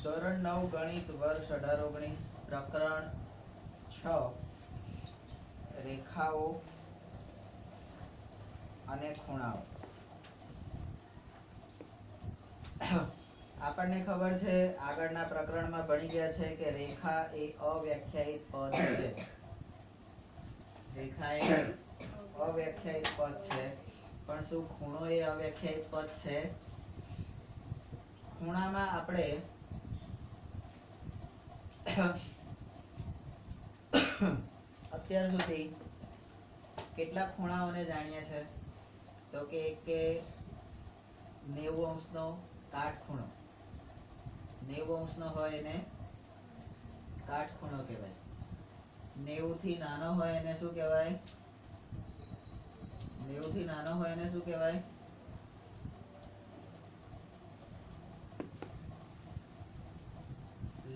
ધોરણ 9 ગણિત વર્ષ 18-19 પ્રકરણ 6 રેખાઓ અને ખૂણાઓ. આપણને ખબર છે આગળના પ્રકરણમાં ભણી ગયા છે કે રેખા એ અવ્યાખ્યાયિત પદ છે. રેખા એ અવ્યાખ્યાયિત પદ છે, પણ શું ખૂણો એ અવ્યાખ્યાયિત પદ છે? ખૂણામાં આપણે અત્યાર સુધી કેટલા ખૂણાઓને જાણીએ છે? તો કે એક કે 90 અંશનો કાટખૂણો, 90 અંશનો હોય એને કાટખૂણો કહેવાય. 90 થી નાનો હોય એને શું કહેવાય? 90 થી નાનો હોય એને શું કહેવાય?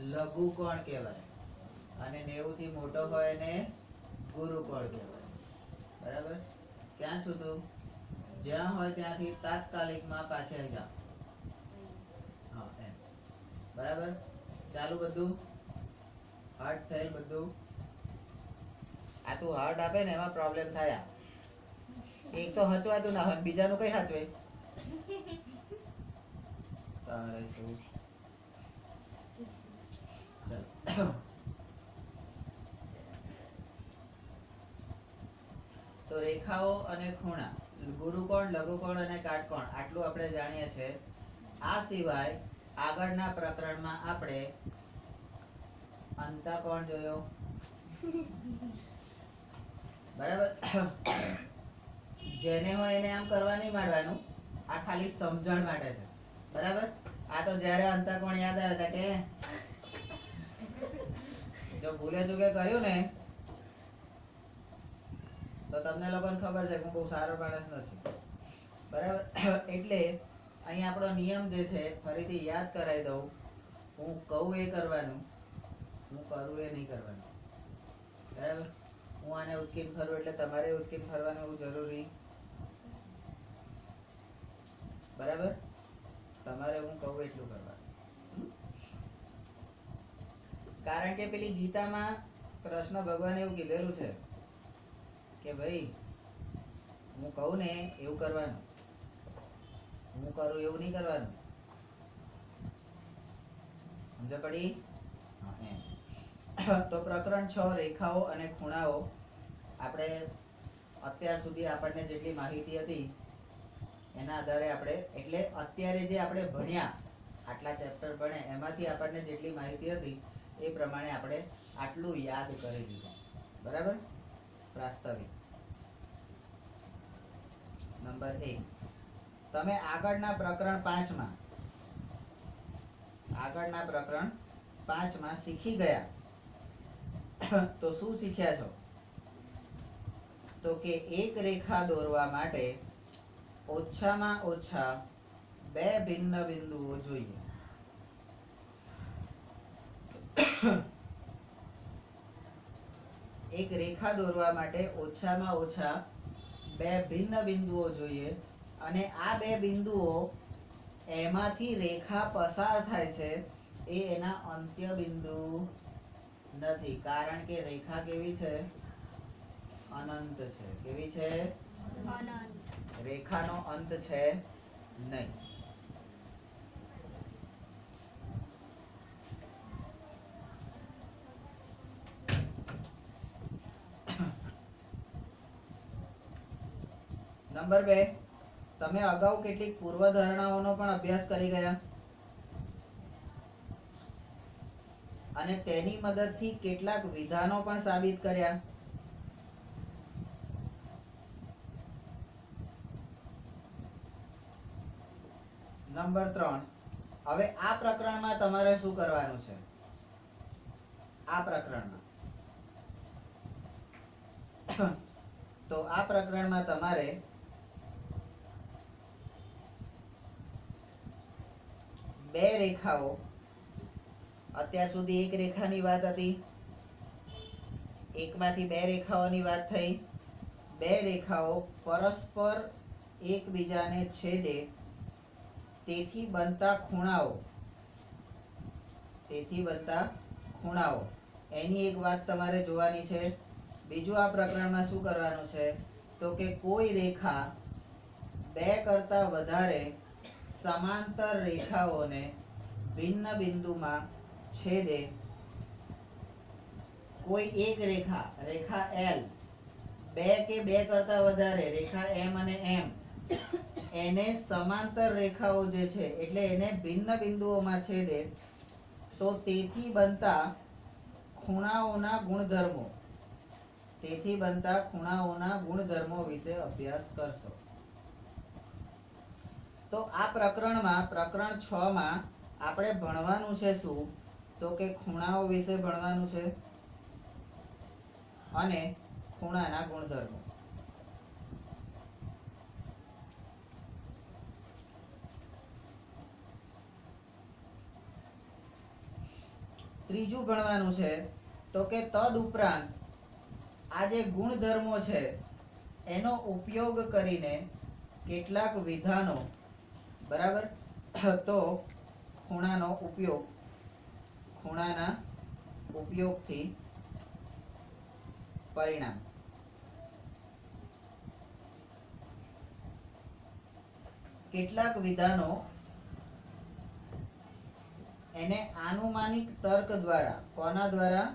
લઘુકોણ કહેવાય. અને 90 થી મોટો હોય એને ગુરુકોણ કહેવાય. બરાબર? ક્યાં સુધી? જ્યાં હોય ત્યાંથી તાત્કાલિકમાં પાછળ જાઓ. હા, એમ. બરાબર? ચાલુ બધું? હાર્ડ થયેલ બધું? આ તું હાર્ડ આપે ને એમાં પ્રોબ્લેમ થાય. એક તો હચવાતું ના હોય, બીજાનું કઈ હચવે? તારે શું? તો રેખાઓ અને ખૂણા, ગુરુકોણ, લઘુકોણ અને કાટકોણ આટલું આપણે જાણીએ છીએ. આ સિવાય આગળના પ્રકરણમાં આપણે અંતઃકોણ જોયો. બરાબર? જેને હોય એને આમ કરવા નહીં માંડવાનું, આ ખાલી સમજણ માટે છે. બરાબર? આ તો જ્યારે અંતઃકોણ યાદ આવે કે જો ભૂલે ચૂકે કર્યું ને તો તમને લોકોને ખબર છે કે હું બહુ સારો માણસ નથી. બરાબર? એટલે અહીં આપણો નિયમ જે છે ફરીથી યાદ કરાવી દઉં. હું કહું એ કરવાનું, હું કરું એ નહીં કરવાનું. બરાબર? હું આને ઉચકીને ફરું એટલે તમારે ઉચકીને ફરવાનું એવું જરૂરી. બરાબર? તમારે હું કહું એટલું કરવાનું. કારણ કે પેલી ગીતામાં કૃષ્ણ ભગવાને એવું કીધેલું છે કે ભાઈ હું કહું ને એવું કરવાનું, હું કરું એવું નહીં કરવાનું. સમજ પડી? તો પ્રકરણ 6 રેખાઓ અને ખૂણાઓ આપણે અત્યાર સુધી આપણને જેટલી માહિતી હતી એના આધારે આપણે, એટલે અત્યારે જે આપણે ભણ્યા આટલા ચેપ્ટર ભણે એમાંથી આપણને જેટલી માહિતી હતી એ પ્રમાણે આપણે આટલું યાદ કરી દીધું. બરાબર? પ્રાસ્તાવિક નંબર 1. તમે આગળના પ્રકરણ 5 માં શીખી ગયા તો શું શીખ્યા છો? તો કે એક રેખા દોરવા માટે ઓછામાં ઓછા 2 ભિન્ન બિંદુઓ જોઈએ. એક રેખા દોરવા માટે ઓછામાં ઓછા 2 ભિન્ન બિંદુઓ જોઈએ, અને આ 2 બિંદુઓ એમાંથી રેખા પસાર થાય છે એ એના અંત્ય બિંદુ નથી. કારણ કે રેખા કેવી છે? અનંત છે. કેવી છે? અનંત. રેખાનો અંત છે નહીં. નંબર 2. તમે અગાઉ કેટલીક પૂર્વધારણાઓનો પણ અભ્યાસ કરી ગયા અને તેની મદદથી કેટલાક વિધાનો પણ સાબિત કર્યા. નંબર 3. હવે આ પ્રકરણમાં તમારે શું કરવાનું છે? આ પ્રકરણમાં તો આ પ્રકરણમાં તમારે બે રેખાઓ, અત્યાર સુધી એક રેખાની વાત હતી, એકમાંથી 2 રેખાઓની વાત થઈ. 2 રેખાઓ પરસ્પર એકબીજાને છેદે તેથી બનતા ખૂણાઓ તેથી બનતા ખૂણાઓ, એની એક વાત તમારે જોવાની છે. બીજું આ પ્રકરણમાં શું કરવાનું છે તો કે કોઈ રેખા બે કરતા વધારે સમાંતર રેખાઓને ભિન્ન બિંદુમાં છેદે. કોઈ એક રેખા, રેખા L, બે કે બે કરતા વધારે રેખા M અને M, એને સમાંતર રેખાઓ જે છે એટલે એને ભિન્ન બિંદુઓમાં છેદે તો તેથી બનતા ખૂણાઓના ગુણધર્મો, તેથી બનતા ખૂણાઓના ગુણધર્મો વિશે અભ્યાસ કરશો. તો આ પ્રકરણમાં, પ્રકરણ 6 માં આપણે ભણવાનું છે શું તો કે ખૂણાઓ વિશે ભણવાનું છે અને ખૂણાના ગુણધર્મો. ત્રીજું ભણવાનું છે તો કે તદ ઉપરાંત આ જે ગુણધર્મો છે એનો ઉપયોગ કરીને કેટલાક વિધાનો, બરાબર, તો ખૂણાનો ઉપયોગ, ખૂણાના ઉપયોગથી પરિણામ. કેટલાક વિધાનો એને આનુમાનિક તર્ક દ્વારા, કોના દ્વારા?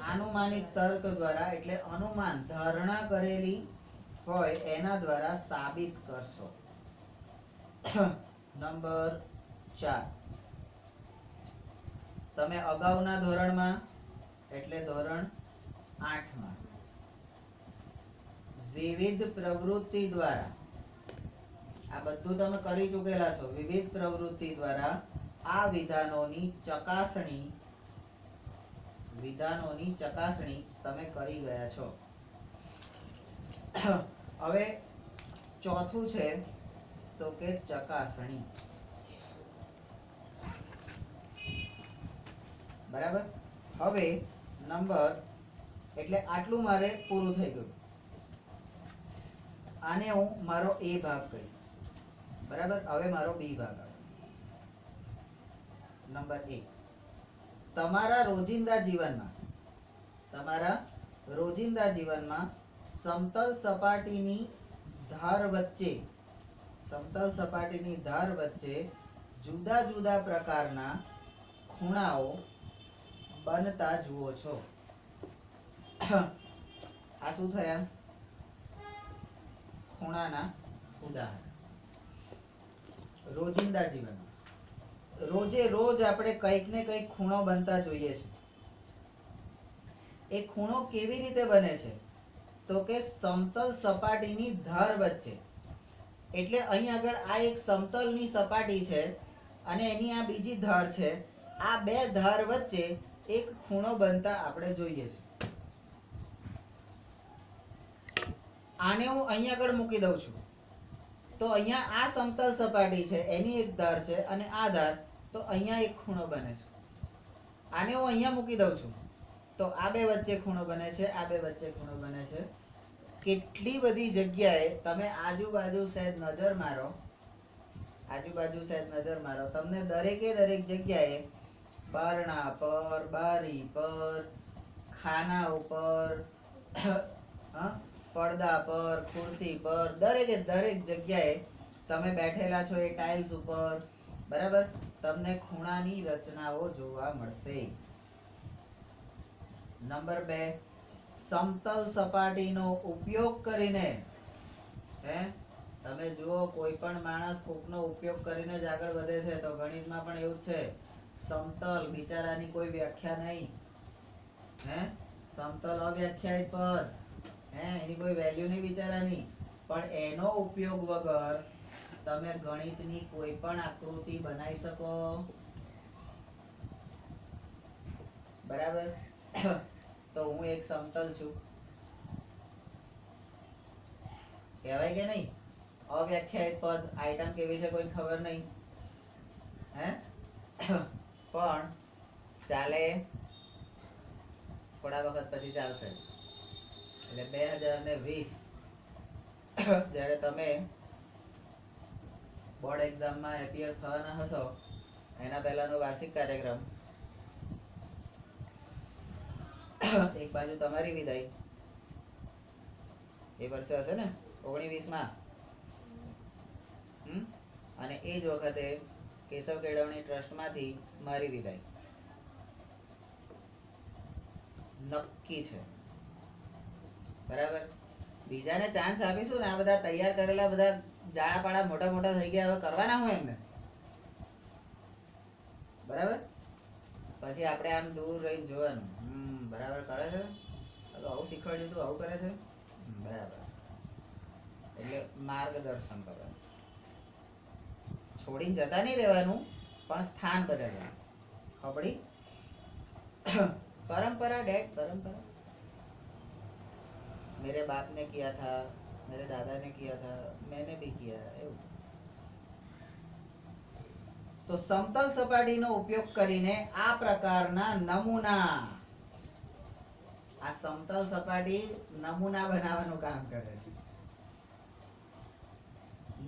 આનુમાનિક તર્ક દ્વારા, એટલે અનુમાન, ધારણા કરેલી હોય એના દ્વારા સાબિત કરશો. નંબર 4, તમે અગાઉના ધોરણમાં એટલે ધોરણ 8 માં વિવિધ પ્રવૃત્તિ દ્વારા, આ બધું તમે કરી ચૂકેલા છો. વિવિધ પ્રવૃત્તિ દ્વારા આ વિધાનોની ચકાસણી તમે કરી ગયા છો. હવે ચોથું છે તો કે ચકાસણી. બરાબર. હવે નંબર, એટલે આટલું મારે પૂરું થઈ ગયું. આને હું મારો A ભાગ કહીશ. બરાબર. હવે મારો B ભાગ આવે. નંબર 1, તમારા રોજિંદા જીવનમાં સમતલ સપાટીની ધાર વચ્ચે જુદા જુદા પ્રકારના ખૂણાઓ બનતા જુઓ છો. આ શું થયા? ખૂણાના ઉદાહરણ. રોજિંદા જીવનમાં રોજે રોજ આપણે કંઈક ને કંઈક ખૂણો બનતા જોઈએ છે. એ ખૂણો કેવી રીતે બને છે તો કે સમતલ સપાટીની ધાર વચ્ચે. એટલે અહીં આગળ આ એક સમતલની સપાટી છે અને એની આ બીજી ધાર છે. આ બે ધાર વચ્ચે એક ખૂણો બનતા આપણે જોઈએ છે. આને હું અહીં આગળ મૂકી દઉં છું તો અહીંયા આ સમતલ સપાટી છે, એની એક ધાર છે અને આ ધાર, તો અહીંયા એક ખૂણો બને છે. આને હું અહીંયા મૂકી દઉં છું તો આ બે વચ્ચે ખૂણો બને છે, આ બે વચ્ચે ખૂણો બને છે. કેટલી બધી જગ્યાએ તમે આજુબાજુ સહેજ નજર મારો, તમને દરેકે દરેક જગ્યાએ બારણા પર, બારી પર, ખાના ઉપર, પડદા પર, ખુરશી પર, દરેકે દરેક જગ્યાએ તમે બેઠેલા છો એ ટાઇલ્સ ઉપર, બરાબર, તમને ખૂણાની રચનાઓ જોવા મળશે. નંબર 2, સમતલ સપાટીનો ઉપયોગ કરીને, તમે જુઓ કોઈ પણ માણસ કોકનો ઉપયોગ કરીને જ આગળ વધે છે. તો ગણિતમાં પણ એવું છે. સમતલ બિચારાની કોઈ વ્યાખ્યા નહીં, સમતલ અવ્યાખ્યાયિત પદ, એની કોઈ વેલ્યુ નહીં બિચારાની. પણ એનો ઉપયોગ વગર તમે ગણિતની કોઈ પણ આકૃતિ બનાવી શકો. બરાબર. તો હું એક સમતલ છું, કહેવાય કે નહીં? અવ્યાખ્યાયિત પદ, આઈટમ કેવી છે કોઈ ખબર નહીં, પણ ચાલે, થોડા વખત પછી ચાલશે. એટલે 2020 જ્યારે તમે બોર્ડ એક્ઝામમાં એપિયર થવાના હશો એના પહેલાનો વાર્ષિક કાર્યક્રમ, એક બાજુ તમારી વિદાય એ વર્ષે હશે ને 1920માં, અને એ જ વખતે કેશવ કેળવણી ટ્રસ્ટમાંથી મારી વિદાય નક્કી છે. બરાબર. બીજાને ચાન્સ આપીશું ને, આ બધા તૈયાર કરેલા બધા જાડા પાડા મોટા મોટા થઈ ગયા, હવે કરવાના હોય એમને. બરાબર. પછી આપણે આમ દૂર રહીને જોવાનું, બરાબર કરે છે, આવું શીખવાડ્યું તું, આવું કરે છે, બરાબર. એટલે માર્ગદર્શન કરવાનું, છોડીને જતા નહીં રહેવાનું, પણ સ્થાન બદલવાનું. ખબડી परंपरा डैड, परंपरा मेरे बाप ने किया था, मेरे दादा ने किया था, मैंने भी किया है. તો સમતલ સપાટીનો ઉપયોગ કરીને આ પ્રકારના નમૂના, આ સમતલ સપાટી નમૂના બનાવવાનું કામ કરે છે.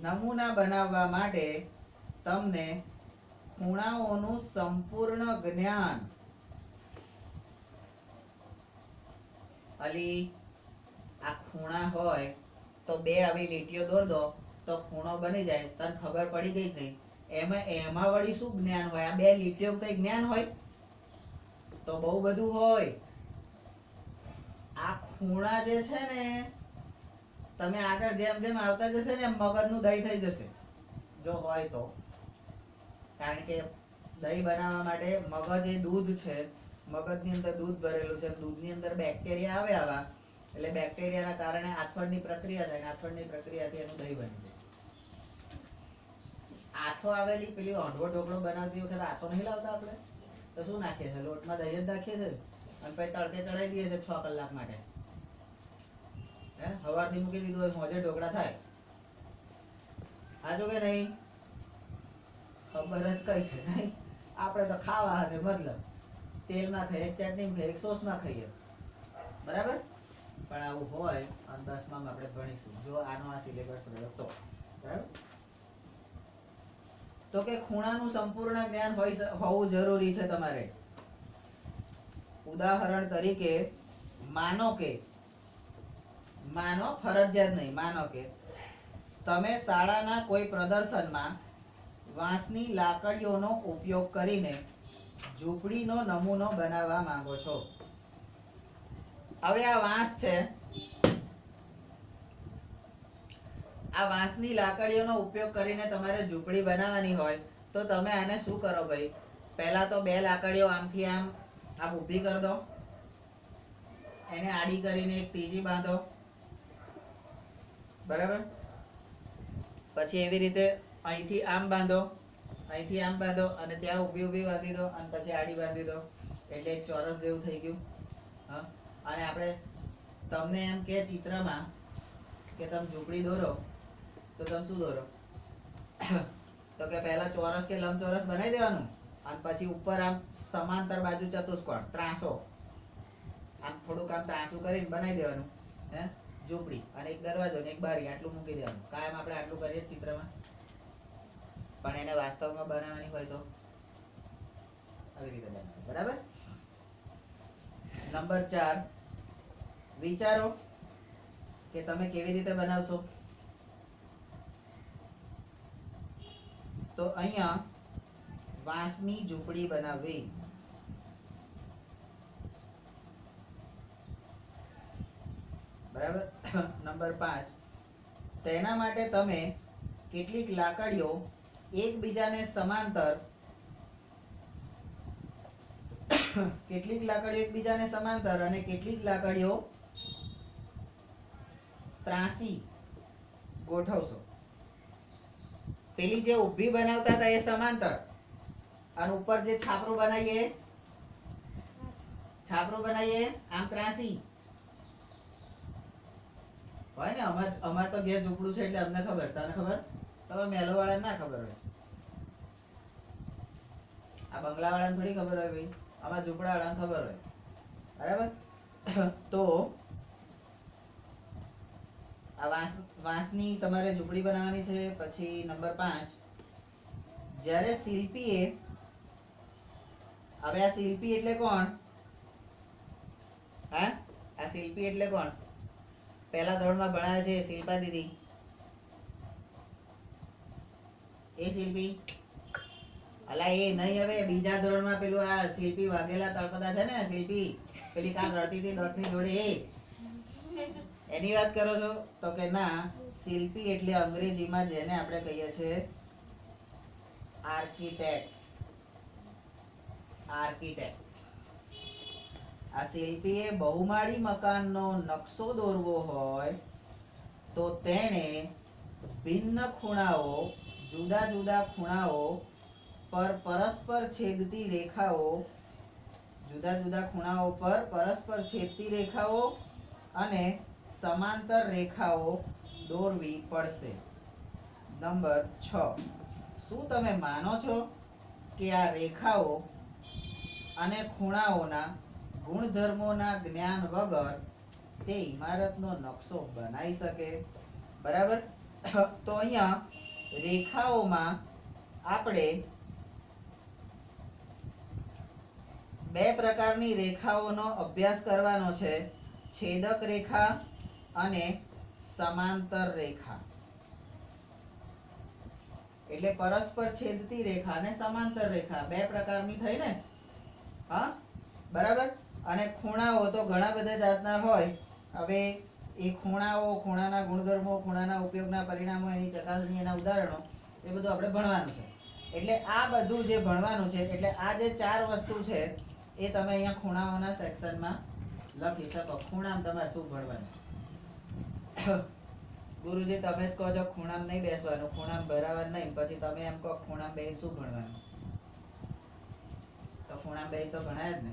નમૂના બનાવવા માટે તમને ખૂણાઓનું સંપૂર્ણ જ્ઞાન, અલી આ ખૂણા હોય તો બે આવી લીટીઓ દોર દો તો ખૂણો બની જાય. તને ખબર પડી ગઈ નહીં, એમાં વળી શું જ્ઞાન હોય? આ બે લીટીઓ કઈ જ્ઞાન હોય? તો બહુ બધું હોય. આ ખૂણા જે છે ને, તમે આગળ જેમ જેમ આવતા જશે ને મગજનું દહીં થઈ જશે જો હોય તો. કારણ કે દહીં બનાવવા માટે મગજ એ દૂધ છે, મગજની અંદર દૂધ ભરેલું છે, દૂધની અંદર બેક્ટેરિયા આવે આવા, એટલે બેક્ટેરિયાના કારણે આથવણની પ્રક્રિયા થાય, આથવણની પ્રક્રિયાથી એનું દહીં બની જાય. આથો આવેલી પેલી ઓંઢવો ઢોકળો બનાવતી વખતે આથો નહીં લાવતા આપણે? તો શું નાખીએ છીએ? લોટમાં દહીં જ નાખીએ છીએ અને પછી તડકે ચડાવી દઈએ છીએ 6 કલાક માટે. સવારથી મૂકી દીધું હોય, મોજે ઢોકળા થાય. હાચું કે નહીં? ખબર જ કઈ છે નહીં. આપણે તો ખાવા અને મતલબ તેલમાં ખાઈએ, ચટણીમાં ખાઈએ, સોસમાં ખાઈએ, બરાબર. પણ આવું હોય અને 10માં આપણે ભણીશું જો આનો આ સિલેબસ રહ્યો તો. બરાબર. તો કે ખૂણાનું સંપૂર્ણ જ્ઞાન હોવું જરૂરી છે તમારે. ઉદાહરણ તરીકે માનો ફરજિયાત નહીં, માનો કે તમે શાળાના કોઈ પ્રદર્શનમાં વાંસની લાકડીઓનો ઉપયોગ કરીને ઝૂંપડીનો નમૂનો બનાવવા માંગો છો. હવે આ વાંસ છે, આ વાંસની લાકડીઓનો ઉપયોગ કરીને તમારે ઝૂંપડી બનાવવાની હોય તો તમે આને શું કરો ભાઈ? પહેલા તો બે લાકડીઓ આમથી આમ ઊભી કરી દો, એને આડી કરીને એક ત્રીજી બાંધો, બરાબર. પછી એવી રીતે અહીંથી આમ બાંધો, અહીંથી આમ બાંધો અને ત્યાં ઊભી બાંધી દો અને પછી આડી બાંધી દો, એટલે એક ચોરસ જેવું થઈ ગયું. હા. અને આપણે તમને એમ કે ચિત્રમાં કે તમે ઝૂંપડી દોરો તો તમે શું દોરો? તો કે પહેલા ચોરસ કે લંબચોરસ બનાવી દેવાનું અને પછી ઉપર આમ સમાંતર બાજુ ચતુષ્કોણ ત્રાસો, આમ થોડુંક આમ ત્રાસું કરીને બનાવી દેવાનું ઝૂંપડી, અને એક દરવાજો ને એક બારી આટલું મૂકી દેવાનું. કાયમ આપણે આટલું કરીએ ચિત્રમાં, પણ એને વાસ્તવમાં બનાવવાની હોય તો આવી રીતે બનાવવાની. બરાબર. નંબર 4, વિચારો કે તમે કેવી રીતે બનાવશો. તો અહીંયા વાંસની ઝૂંપડી બનાવવી. બરાબર. નંબર 5, તેના માટે તમે કેટલીક લાકડીઓ એકબીજાને સમાંતર અને કેટલીક લાકડીઓ ત્રાસી ગોઠવશો. પેલી જે ઊભી બનાવતા હતા એ સમાંતર, અને ઉપર જે છાપરું બનાવીએ આમ ત્રાસી હોય ને. અમાર તો ઘેર ઝૂંપડું છે એટલે અમને ખબર. તને ખબર? તમે મેલો વાળા ના ખબર હોય, આ બંગલા વાળાને થોડી ખબર હોય ભાઈ, અમારા ઝૂંપડા વાળાને ખબર હોય. બરાબર. તો આ વાંસની તમારે ઝૂંપડી બનાવવાની છે. પછી નંબર 5, જ્યારે શિલ્પીએ હવે આ શિલ્પી એટલે કોણ? હા, આ શિલ્પી એટલે કોણ? પહેલા ધોરણમાં ભણાવે છે શિલ્પા દીદી, એ શિલ્પી? અલા એ નહીં, હવે બીજા ધોરણમાં પેલું આ શિલ્પી વાઘેલા તળપદા છે ને, શિલ્પી પેલી કાલ રડતી હતી દોતની જોડે, એની વાત કરો છો? તો કે ના, શિલ્પી એટલે અંગ્રેજીમાં જેને આપણે કહીએ છીએ આર્કિટેક્ટ. આર્કિટેક્ટ. આ શિલ્પીએ બહુમાળી મકાનનો નકશો દોરવો હોય તો તેણે ભિન્ન ખૂણાઓ, જુદા જુદા ખૂણાઓ પર પરસ્પર છેદતી રેખાઓ, જુદા જુદા ખૂણાઓ પર પરસ્પર છેદતી રેખાઓ અને સમાંતર રેખાઓ દોરવી પડશે. નંબર 6, શું તમે માનો છો કે આ રેખાઓ અને ખૂણાઓના ગુણધર્મોના જ્ઞાન વગર તે ઇમારતનો નકશો બનાવી શકે? બરાબર. તો અહીંયા રેખાઓમાં આપણે બે પ્રકારની રેખાઓનો અભ્યાસ કરવાનો છે, છેદક રેખા અને સમાંતર રેખા. એટલે પરસ્પર છેદતી રેખા અને સમાંતર રેખા બે પ્રકારની થઈ ને. હા, બરાબર. અને ખૂણાઓ તો ઘણા બધા જાતના હોય. હવે એ ખૂણાઓ, ખૂણાના ગુણધર્મો, ખૂણાના ઉપયોગના પરિણામો, એની ચકાસણી, એના ઉદાહરણો, એ બધું આપણે ભણવાનું છે. એટલે આ બધું જે ભણવાનું છે, એટલે આ જે 4 વસ્તુ છે એ તમે અહીંયા ખૂણાઓના સેક્શનમાં લખી શકો. ખૂણામાં તમારે શું ભણવાનું? ગુરુજી તમે જ કહો છો ખૂણામાં નહીં બેસવાનું, ખૂણામાં ભરાવાનું નહીં, પછી તમે એમ કહો ખૂણામાં બેસી શું ભણવાનું? તો ખૂણામાં બેસી તો ભણાય જ ને.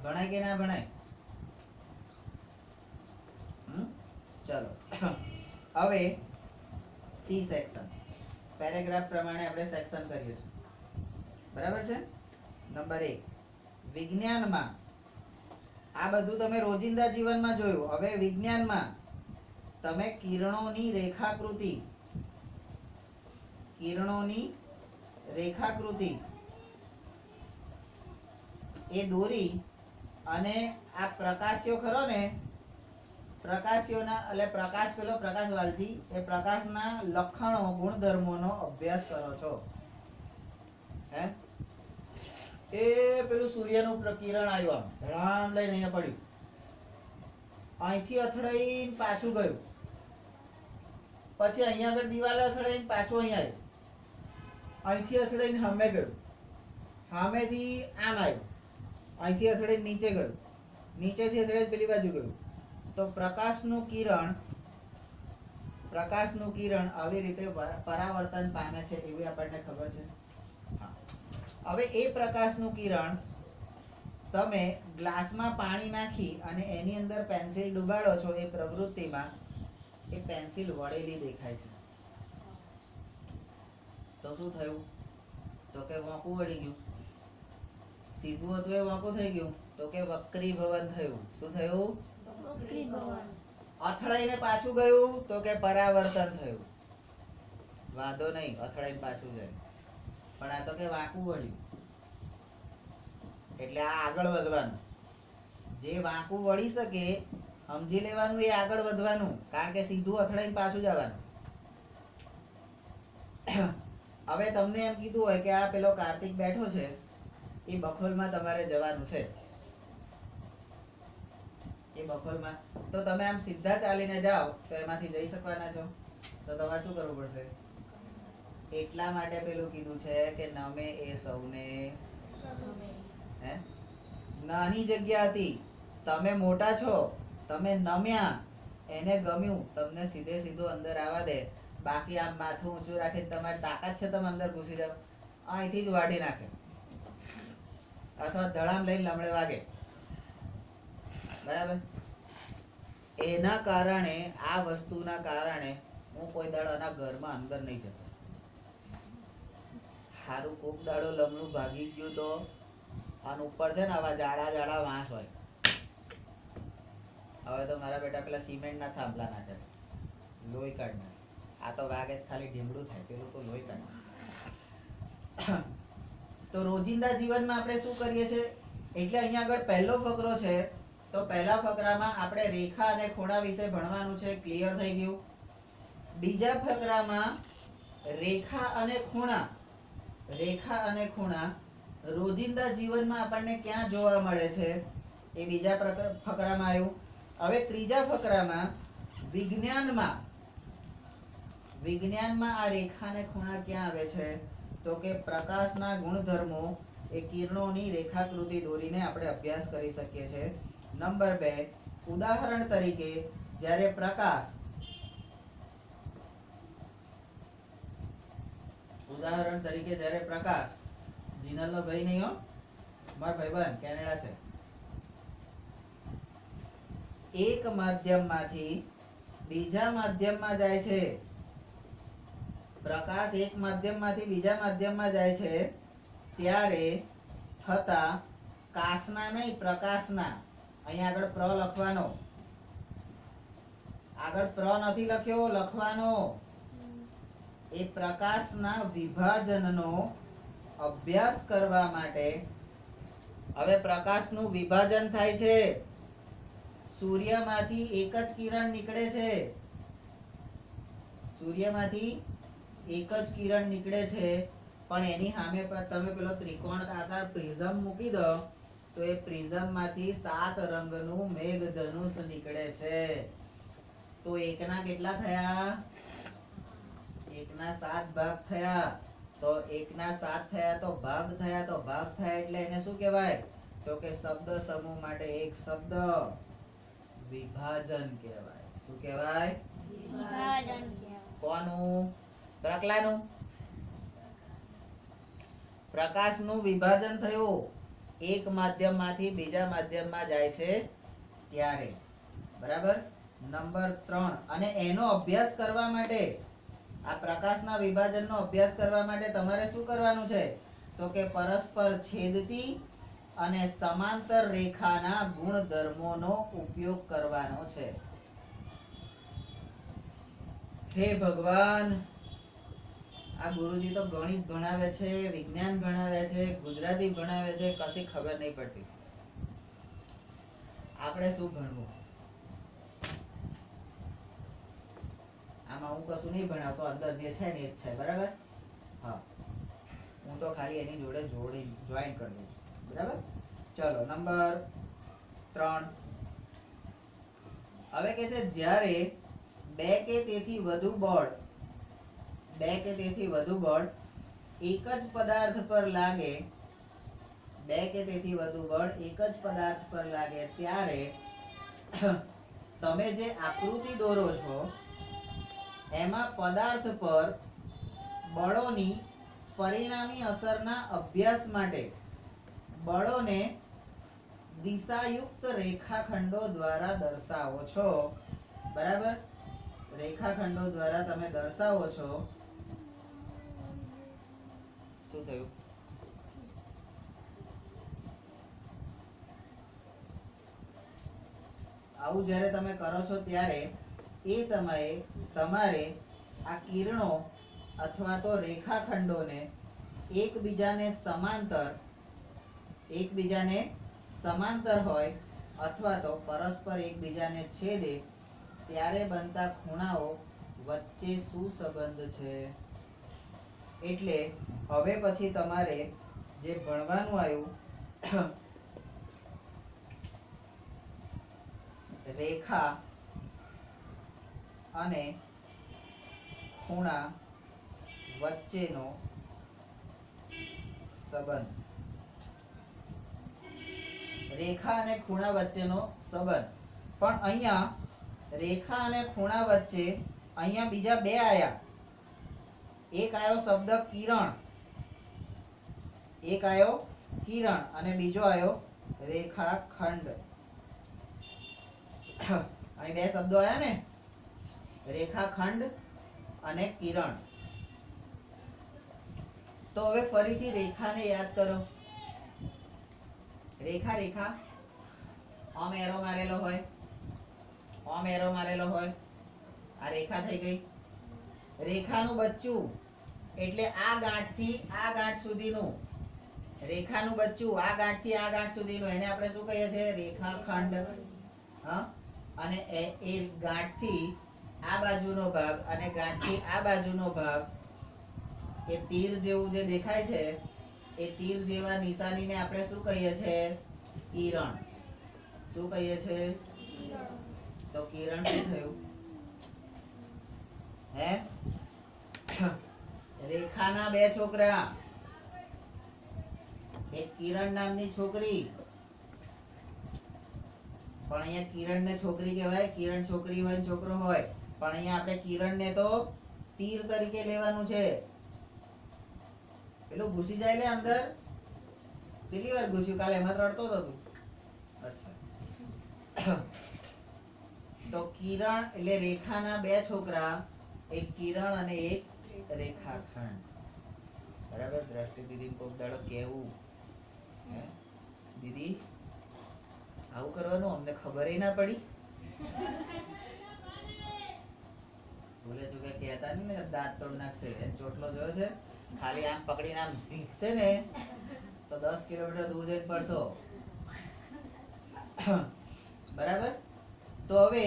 ભણાય કે ના ભણાય? ચલો હવે સી સેક્શન, પેરેગ્રાફ પ્રમાણે આપણે સેક્શન કરીએ છીએ. બરાબર છે. નંબર 1, વિજ્ઞાનમાં આ બધું તમે રોજિંદા જીવનમાં જોયું. હવે વિજ્ઞાનમાં તમે કિરણોની રેખાકૃતિ, કિરણોની રેખાકૃતિ એ દોરી અને આ પ્રકાશ્યો ખરો ને, પ્રકાશ્યોના એટલે પ્રકાશ, પેલો પ્રકાશ વાલજી, એ પ્રકાશના લક્ષણો, ગુણધર્મોનો અભ્યાસ કરો છો. હે એ પેલું સૂર્યનું કિરણ આવ્યું, આમ ધડામ લઈને અહીંયા પડ્યું, અહીંથી અથડાઈને પાછું ગયું, પછી અહીંયા આગળ દિવાલે અથડાઈને પાછું અહીંયા આવ્યું, અહીંથી અથડાઈને સામે ગયું, સામેથી આમ આવ્યું, અહીંથી અથડાઈને નીચે ગયું, નીચેથી અથડાઈને પેલી બાજુ ગયું. તો પ્રકાશનું કિરણ આવી રીતે પરાવર્તન પામે છે, એવી આપણને ખબર છે. હવે એ પ્રકાશનું કિરણ તમે ગ્લાસમાં પાણી નાખી અને એની અંદર પેન્સિલ ડુબાડો છો, એ પ્રવૃત્તિમાં એ પેન્સિલ વળેલી દેખાય છે. તો શું થયું? તો કે વાંકું વળી ગયું. સીધું હતું એ વાંકું થઈ ગયું, તો કે વક્રીભવન થયું. શું થયું? વક્રીભવન. અથડાઈને પાછું ગયું, તો કે પરાવર્તન થયું. વાંધો નહીં, અથડાઈને પાછું જાય, પણ આ તો કે વાંકું વળ્યું, એટલે આ આગળ વધવાનું. જે વાંકું વળી શકે સમજી લેવાનું, એ આગળ વધવાનું, કારણ કે સીધું અથડાઈને પાછું જવાનું. હવે તમને એમ કીધું હોય કે આ પેલો કાર્તિક બેઠો છે, એ બખોલમાં તમારે જવાનું છે, એ બખોલમાં, તો તમે આમ સીધા ચાલીને જાઓ તો એમાંથી જઈ શકવાના છો? તો તમારે શું કરવું પડશે? એટલા માટે પેલું કીધું છે કે નમે એ સૌને. હે, નાની જગ્યા હતી, તમે મોટા છો, તમે નમ્યા, એને ગમ્યું, તમને સીધે સીધું અંદર આવવા દે. બાકી આમ માથું ઊંચું રાખીને તમારી તાકાત છે તમે અંદર ઘૂસી જાવ, અહીંથી જ વાઢી નાખે, અથવા ધડામ લઈને લમડે વાગે. બરાબર. એના કારણે, આ વસ્તુના કારણે હું કોઈ દાડાના ઘરમાં અંદર નહીં જતો. સારું કોક દાડો લમણું ભાગી ગયું તો, અને ઉપર છે ને આવા જાડા જાડા વાંસ હોય. હવે તો મારા બેટા પેલા સિમેન્ટના થાંભલા નાખે, લોહી કાઢ નાખે. આ તો વાગે ખાલી ઢીમડું થાય, પેલું તો લોહી કાઢ. તો રોજિંદા જીવનમાં આપણે શું કરીએ છીએ? એટલે અહીંયા આગળ પહેલો ફકરો છે, તો પહેલા ફકરામાં આપણે રેખા અને ખૂણા વિશે ભણવાનું છે, ક્લિયર થઈ ગયું. બીજા ફકરામાં રેખા અને ખૂણા રોજિંદા જીવનમાં આપણને ક્યાં જોવા મળે છે એ બીજા ફકરામાં આવ્યું. હવે ત્રીજા ફકરામાં વિજ્ઞાનમાં આ રેખા અને ખૂણા ક્યાં આવે છે? તો કે પ્રકાશના ગુણધર્મો એ કિરણોની રેખાકૃતિ દોરીને આપણે અભ્યાસ કરી શકીએ છીએ. નંબર 2, ઉદાહરણ તરીકે જ્યારે પ્રકાશ જીનલનો ભાઈ નહીં હો, મારો ભાઈબંધ કેનેડા છે, એક માધ્યમમાંથી બીજા માધ્યમમાં જાય છે, પ્રકાશ એક માધ્યમમાંથી બીજા માધ્યમમાં જાય છે ત્યારે થતા કાશના નહીં પ્રકાશના, અહીંયા આગળ પ્ર લખવાનો, આગળ પ્ર નથી લખ્યો, લખવાનો, એ પ્રકાશના વિભાજનનો અભ્યાસ કરવા માટે. હવે પ્રકાશનું વિભાજન થાય છે, સૂર્યમાંથી એક જ કિરણ નીકળે છે, પણ એની સામે તમે પેલો ત્રિકોણ આકાર પ્રિઝમ મૂકી દો તો એ પ્રિઝમ માંથી 7 રંગનું મેઘધનુષ નીકળે છે. તો એકના કેટલા થયા? એકના 7 ભાગ થયા. તો એકના 7 થયા તો ભાગ થયા, તો ભાગ થયા એટલે એને શું કહેવાય? તો કે શબ્દ સમૂહ માટે એક શબ્દ વિભાજન કહેવાય. શું કહેવાય? વિભાજન. કોનું? પ્રકલાનું. પ્રકાશનું વિભાજન થયું એક માધ્યમમાંથી બીજા માધ્યમમાં જાય છે ત્યારે. બરાબર. નંબર 3, અને એનો અભ્યાસ કરવા માટે, આ પ્રકાશના વિભાજનનો અભ્યાસ કરવા માટે તમારે શું કરવાનું છે? તો કે પરસ્પર છેદતી અને સમાંતર રેખાના ગુણધર્મોનો ઉપયોગ કરવાનો છે. હે ભગવાન, આ ગુરુજી તો ગણિત ભણાવે છે, વિજ્ઞાન ભણાવે છે, ગુજરાતી ભણાવે છે, કશી ખબર નહીં પડતી. આપણે શું ભણવું? આમાં હું કશું નહીં ભણાવતો, અંદર જે છે ને એ જ છે. બરાબર? હા, હું તો ખાલી એની જોડે જોઈન કરી દઉં છું. બરાબર? ચલો નંબર 3. હવે કે છે જ્યારે 2 કે તેથી વધુ બળ એક જ પદાર્થ પર લાગે, 2 કે તેથી વધુ બળ એક જ પદાર્થ પર લાગે ત્યારે તમે જે આકૃતિ દોરો છો એમાં પદાર્થ પર બળોની પરિણામી અસરના અભ્યાસ માટે બળોને દિશાયુક્ત રેખાખંડો દ્વારા દર્શાવો છો. બરાબર? રેખાખંડો દ્વારા તમે દર્શાવો છો. શું થયું? આવું જ્યારે તમે કરો છો ત્યારે એ સમયે તમારે આ કિરણો અથવા તો રેખાખંડોને એકબીજાને સમાંતર હોય અથવા તો પરસ્પર એકબીજાને છેદે ત્યારે બનતા ખૂણાઓ વચ્ચે શું સંબંધ છે? એટલે હવે પછી તમારે જે ભણવાનું આવ્યું રેખા અને ખૂણા વચ્ચેનો સંબંધ. રેખા અને ખૂણા વચ્ચેનો સંબંધ. પણ અહીંયા રેખા અને ખૂણા વચ્ચે અહીંયા બીજા 2 આયા. એક આયો શબ્દ કિરણ, અને બીજો આયો રેખાખંડ. અહીં 2 શબ્દો આયા ને, રેખાખંડ અને કિરણ. તો હવે ફરીથી રેખાને યાદ કરો. રેખા ઓમ એરો મારેલો હોય, આ રેખા થઈ ગઈ. રેખાનું બચ્ચું એટલે આ ગાંઠથી આ ગાંઠ સુધીનું રેખાનું બચ્ચું આ ગાંઠથી આ ગાંઠ સુધીનું એને આપણે શું કહીએ છીએ? રેખાખંડ. હા, અને એ ગાંઠથી આ બાજુનો ભાગ અને ગાંઠથી આ બાજુનો ભાગ એ તીર જેવું જે દેખાય છે એ તીર જેવા નિશાનીને આપણે શું કહીએ છીએ? કિરણ. શું કહીએ છીએ? તો કિરણ શું થયું? હે, રેખાના બે છોકરા, એક કિરણ નામની છોકરી, પણ અહીંયા કિરણ ને છોકરી કહેવાય. કિરણ છોકરી હોય છોકરો હોય, પણ અહીંયા આપણે કિરણ ને તો તીર તરીકે લેવાનું છે. પેલું ઘૂસી જાય લે અંદર. કેટલી વાર ઘૂસ્યું? કાલે એમાં રડતો હતો તું. અચ્છા. તો કિરણ એટલે રેખાના બે છોકરા, એક કિરણ અને એક રેખાખંડ. બરાબર. દ્રષ્ટિ દીદી કોક દાડો કેવું, દીદી આવું કરવાનું, અમને ખબર ના પડી. ભૂલે ચૂકે કહેતા નહીં ને, દાંત તોડ નાખશે. ચોટલો જોયો છે? ખાલી આમ પકડીને આમ ભીંગશે ને તો 10 કિલોમીટર દૂર જઈને પડશો. બરાબર. તો હવે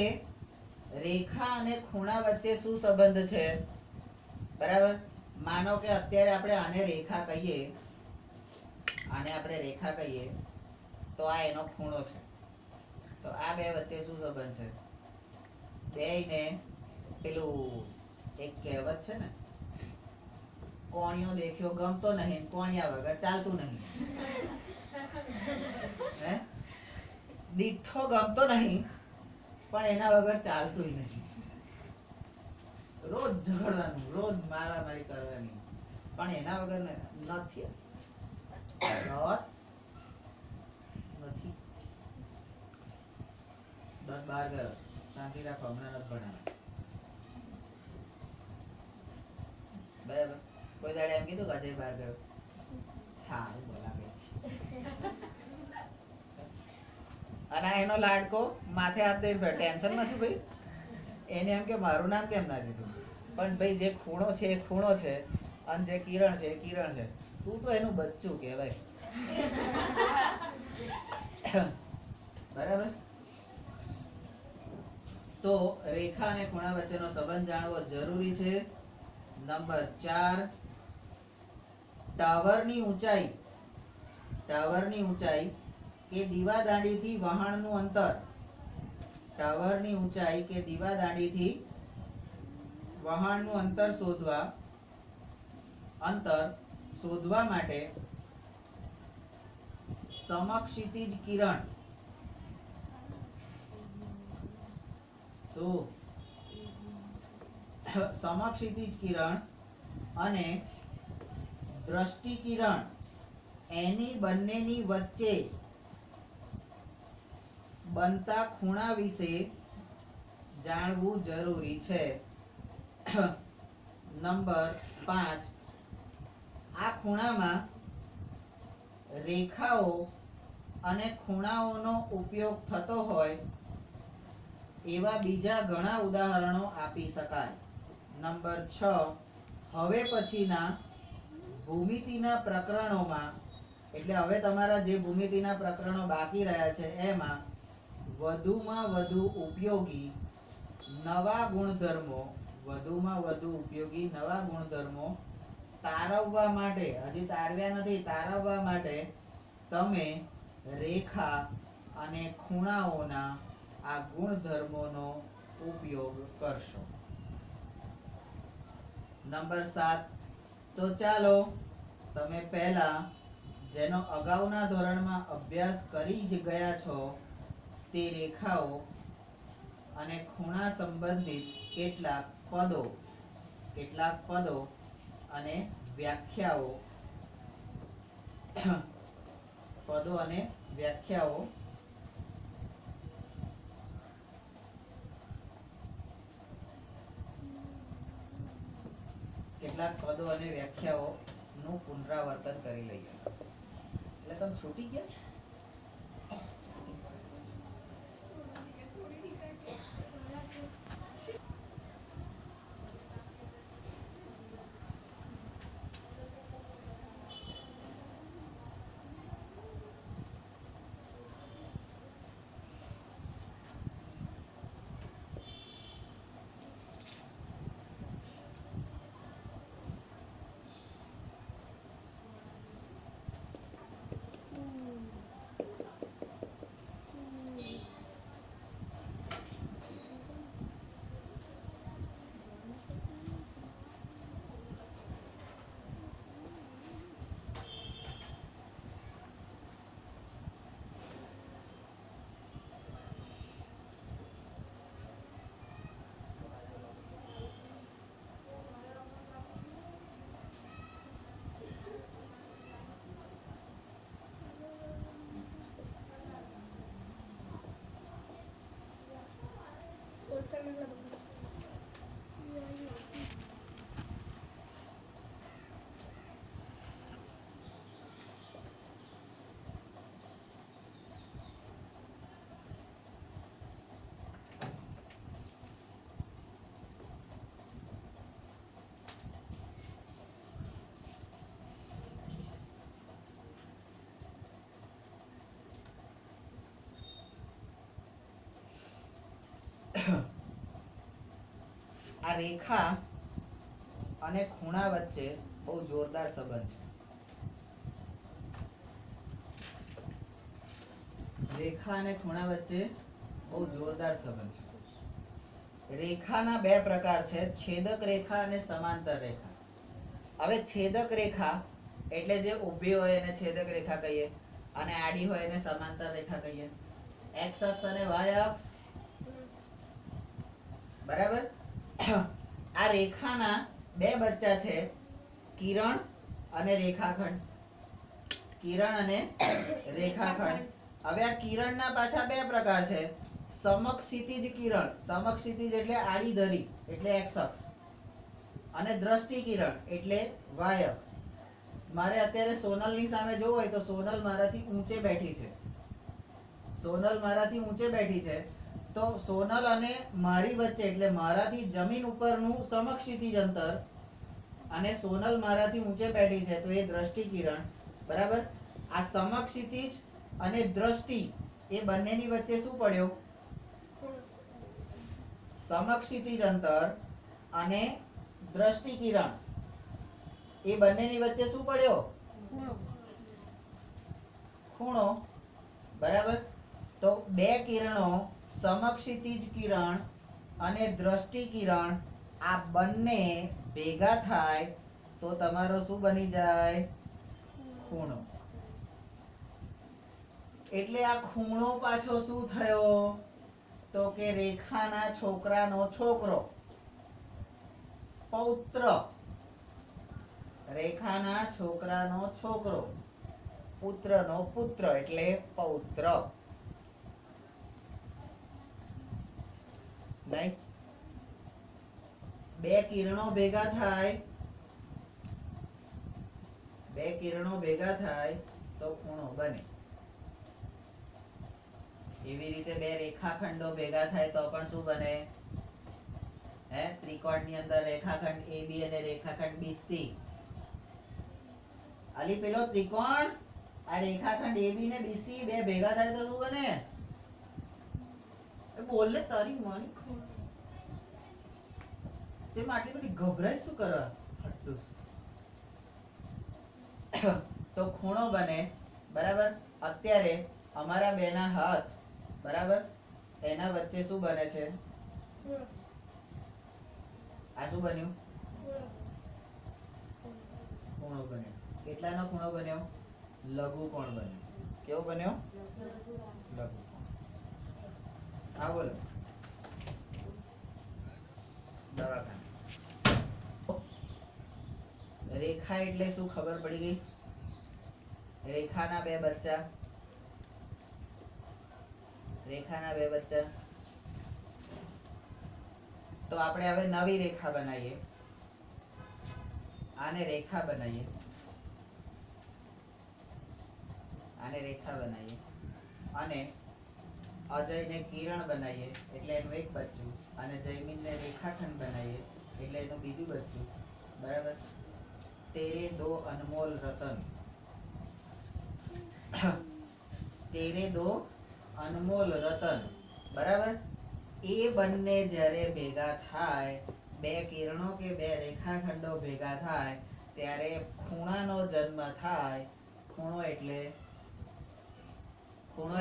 રેખા અને ખૂણા વચ્ચે શું સંબંધ છે? બરાબર. માનો કે અત્યારે આપણે આને રેખા કહીએ, આને આપણે રેખા કહીએ, તો આ એનો ખૂણો છે. તો આ બે વચ્ચે શું સંબંધ છે? બેયને પેલું એક કહેવત છે ને, કોણિયો દેખ્યો ગમતો નહીં, કોણિયા વગર ચાલતું નહીં. હે, દીઠો ગમતો નહીં પણ એના વગર ચાલતું નહીં. રોજ ઝઘડવાનું, રોજ મારામારી કરવાની, પણ એના વગર નથી. નથી. 10-12 ગયો. શાંતિ રાખો, હમણાં નથી ભણાવે. બરાબર. કોઈ દાડે એમ કીધું કે અજય બહાર ગયો? સારું બોલાવે. અને એનો લાડકો માથે હાથ દઈને ટેન્શન નથી ભાઈ. એને એમ કે મારું નામ કેમ ના કીધું? પણ ભાઈ જે ખૂણો છે એ ખૂણો છે, અને જે કિરણ છે એ કિરણ છે. તું તો એનું બચ્ચું કહેવાય. બરાબર. તો રેખા અને ખૂણા વચ્ચેનો સંબંધ જાણવો જરૂરી છે. નંબર 4, ટાવરની ઊંચાઈ. ટાવરની ઊંચાઈ કે દીવાદાંડીથી વહાણનું અંતર. ટાવરની ઊંચાઈ કે દીવાદાંડીથી વહાણનું અંતર શોધવા માટે સમક્ષિતિજ કિરણ સમક્ષિતિજ કિરણ અને દ્રષ્ટિ કિરણ એની બંનેની વચ્ચે બનતા ખૂણા વિશે જાણવું જરૂરી છે. નંબર 5, આ ખૂણામાં રેખાઓ અને ખૂણાઓનો ઉપયોગ થતો હોય એવા બીજા ઘણા ઉદાહરણો આપી શકાય. નંબર 6, હવે પછીના ભૂમિતિના પ્રકરણોમાં, એટલે હવે તમારા જે ભૂમિતિના પ્રકરણો બાકી રહ્યા છે એમાં વધુમાં વધુ ઉપયોગી નવા ગુણધર્મો તારવવા માટે, હજી તારવ્યા નથી, તારવવા માટે તમે રેખા અને ખૂણાઓના આ ગુણધર્મોનો ઉપયોગ કરશો. નંબર 7, તો ચાલો તમે પહેલા જેનો અગાઉના ધોરણમાં અભ્યાસ કરી જ ગયા છો તે રેખાઓ અને ખૂણા સંબંધિત કેટલાક પદો અને વ્યાખ્યાઓ નું પુનરાવર્તન કરી લઈએ. એટલે તમે છૂટી ગયા. આ રેખા અને ખૂણા વચ્ચે બહુ જોરદાર સંબંધ છે. રેખા અને ખૂણા વચ્ચે બહુ જોરદાર સંબંધ છે. રેખાના બે પ્રકાર છે, છેદક રેખા અને સમાંતર રેખા. હવે છેદક રેખા એટલે જે ઊભી હોય એને છેદક રેખા કહીએ અને આડી હોય એને સમાંતર રેખા કહીએ. એક્સ અક્ષ અને વાય અક્ષ, બરાબર. આ રેખાના બે બચ્ચા છે, કિરણ અને રેખાખંડ. કિરણ અને રેખાખંડ. હવે આ કિરણના પાછા બે પ્રકાર છે, સમક્ષિતિજ કિરણ. સમક્ષિતિજ એટલે આડી ધરી એટલે એક્સ અક્ષ, અને દ્રષ્ટિ કિરણ એટલે વાય અક્ષ. મારે અત્યારે સોનલની સામે જોવું હોય તો સોનલ મારાથી ઊંચે બેઠી છે. સોનલ મારાથી ઊંચે બેઠી છે તો સોનલ અને મારી વચ્ચે એટલે મારાથી જમીન ઉપરનું સમક્ષિતિજ અંતર અને સોનલ મારાથી ઊંચે બેઠી છે તો એ દ્રષ્ટિ કિરણ, બરાબર. આ સમક્ષિતિજ અને દ્રષ્ટિ એ બંનેની વચ્ચે શું પડ્યો? સમક્ષિતિજ અંતર અને દ્રષ્ટિ કિરણ એ બંનેની વચ્ચે શું પડ્યો? ખૂણો, બરાબર. તો બે કિરણો સમક્ષિતિજ કિરણ અને દ્રષ્ટિ કિરણ આ બંને ભેગા થાય તો તમારો શું બની જાય? ખૂણો. એટલે આ ખૂણો પાછો શું થયો? તો કે રેખાના છોકરાનો છોકરો, પૌત્ર. રેખાના છોકરાનો છોકરો, પુત્રનો પુત્ર એટલે પૌત્ર. નહીં? બે કિરણો ભેગા થાય, બે કિરણો ભેગા થાય તો ખૂણો બને. એવી રીતે બે રેખાખંડો ભેગા થાય તો પણ શું બને? હે, ત્રિકોણની અંદર રેખાખંડ AB અને રેખાખંડ BC. અલી પેલો ત્રિકોણ, આ રેખાખંડ AB ને BC બે ભેગા થાય તો શું બને? બોલ ને તારી માની. તેમાં આટલી બધી ગભરાઈ શું કરવા? હટ્ટુસ. તો ખૂણો બને, બરાબર. અત્યારે અમારા બેના હાથ, બરાબર, એના વચ્ચે શું બને છે? આ શું બન્યું? ખૂણો બન્યો. કેટલાનો ખૂણો બન્યો? લઘુકોણ બન્યો. કેવો બન્યો? લઘુકોણ. હા બોલો. દવાખાને. રેખા એટલે શું ખબર પડી ગઈ? રેખાના બે બચ્ચા. રેખાના બે બચ્ચા. તો આપણે હવે નવી રેખા બનાવીએ. આને રેખા બનાવીએ. આને રેખા બનાવીએ અને અજયને કિરણ બનાવીએ એટલે એનું એક બચ્ચું, અને જયમીનને રેખાખંડ બનાવીએ એટલે એનું બીજું બચ્ચું, બરાબર. તેરે દો અનમોલ રતન. તેરે દો અનમોલ રતન, બરાબર. એ બંને જ્યારે ભેગા થાય, બે કિરણો કે બે રેખાખંડો ભેગા થાય ત્યારે ખૂણાનો જન્મ થાય. ખૂણો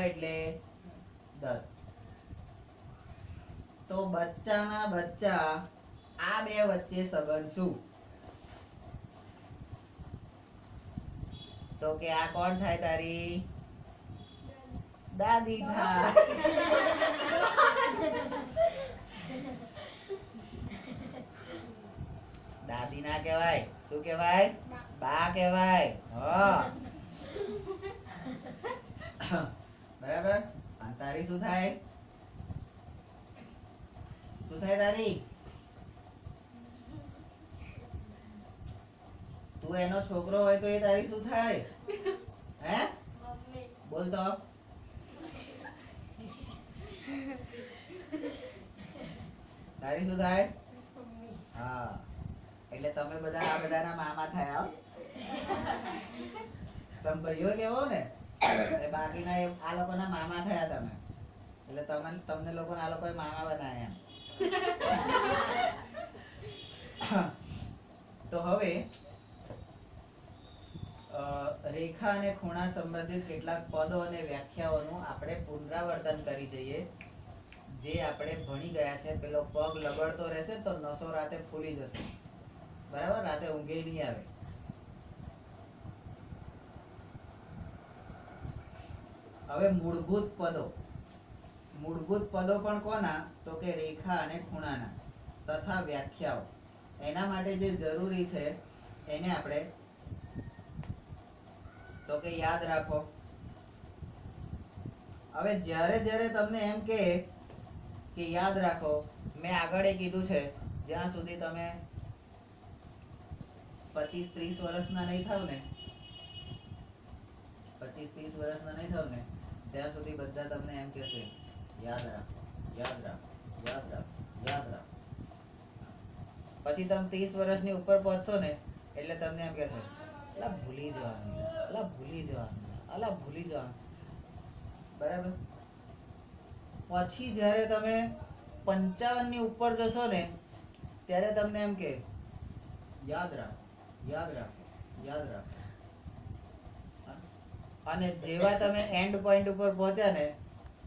એટલે 10. તો બચ્ચાના બચ્ચા આ બે વચ્ચે સંબંધ શું? તો કે આ કોણ થાય? તારી દાદી થાય. દાદી ના કહેવાય, શું કહેવાય? બા કહેવાય. બરાબર. અને તારી શું થાય? શું થાય તારી? તું એનો છોકરો હોય તો એ તારી શું થાય? હે, બોલ તો. તારી શું થાય? હા, એટલે તમે બધા આ બધાના મામા થયા. તમે ભાઈઓ કેવો ને, બાકીના આ લોકોના મામા થયા તમે. એટલે તમને લોકોને આ લોકોએ મામા બનાવ્યા. તો હવે રેખા અને ખૂણા સંબંધિત કેટલાક પદો અને વ્યાખ્યાઓનું આપણે પુનરાવર્તન કરી જઈએ, જે આપણે ભણી ગયા છે. પેલો પગ લબડતો રહેશે તો નસો રાતે ફૂલી જશે, બરાબર? રાતે ઊંઘે નહીં આવે. હવે મૂળભૂત પદો પણ કોના? તો કે રેખા અને ખૂણાના તથા વ્યાખ્યાઓ. એના માટે જે જરૂરી છે એને આપણે તો કે યાદ રાખો. હવે જ્યારે તમને એમ કે યાદ રાખો, મેં આગળ કીધું છે, જ્યાં સુધી તમે 25-30 વર્ષના નહીં થાવ ને, 25-30 વર્ષના નહીં થાવ ને, ત્યાં સુધી બધા તમને એમ કહેશે યાદ રાખો, યાદ રાખો, યાદ રાખો, યાદ રાખો. પછી તમે 30 વર્ષની ઉપર પહોંચશો ને એટલે તમને એમ કહેશે અલા ભૂલી જવાનું, અલા ભૂલી જવાનું, અલા ભૂલી જવાનું, બરાબર? પછી જ્યારે તમે 55 ની ઉપર જશો ને ત્યારે તમને એમ કે યાદ રાખો, યાદ રાખો, યાદ રાખો. અને જેવા તમે એન્ડ પોઈન્ટ ઉપર પહોંચ્યા ને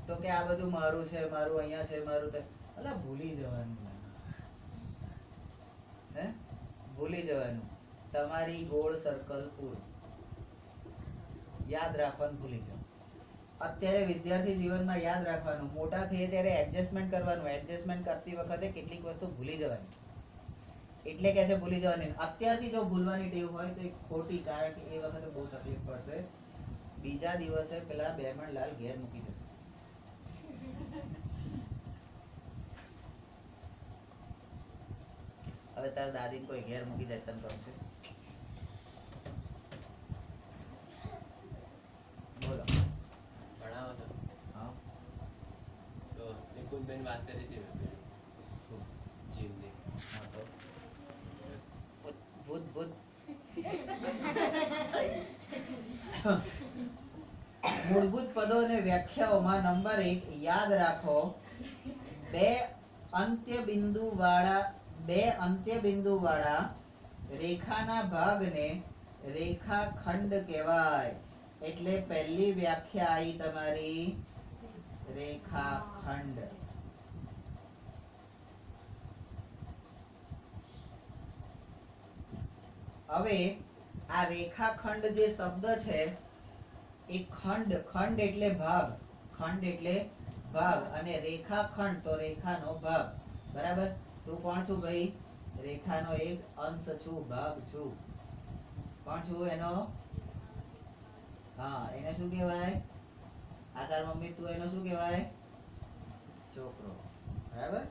તો કે આ બધું મારું છે, મારું અહીંયા છે, મારું તે, અલા ભૂલી જવાનું, હે ભૂલી જવાનું. તમારી ગોળ સર્કલ પૂરું. યાદ રાખવાનું ભૂલી જાવ. અત્યારે વિદ્યાર્થી જીવનમાં યાદ રાખવાનું, મોટા થઈએ ત્યારે એડજસ્ટમેન્ટ કરવાનું. એડજસ્ટમેન્ટ કરતી વખતે કેટલીક વસ્તુ ભૂલી જવાની, એટલે કે છે ભૂલી જવાની. અત્યારથી જો ભૂલવાની ટેવ હોય તો એ ખોટી, કારણ કે એ વખતે બહુ તકલીફ પડશે. બીજા દિવસે પેલા બેમણલાલ ઘેર મૂકી જશે. હવે તારા દાદીને કોઈ ઘેર મૂકી જાય તને ગમશે? બોલો. ભણાવો તો. હા તો નિકુંજબેન વાત કરી હતી જીવની. હા તો ભૂત ભૂત મૂળભૂત પદો અને વ્યાખ્યાઓમાં નંબર 1 યાદ રાખો. બે અંત્ય બિંદુ વાળા રેખાના ભાગને રેખાખંડ કહેવાય. એટલે પહેલી વ્યાખ્યા આવી તમારી રેખાખંડ. હવે આ રેખાખંડ જે શબ્દ છે એ ખંડ એટલે ભાગ, ખંડ એટલે ભાગ, અને રેખાખંડ તો રેખાનો ભાગ, બરાબર? તું કોણ છું ભાઈ? રેખાનો એક અંશ છું, ભાગ છું. કોણ છું એનો? હા, એને શું કહેવાય? આ તાર મમ્મી, તું એનો શું કહેવાય? છોકરો, બરાબર?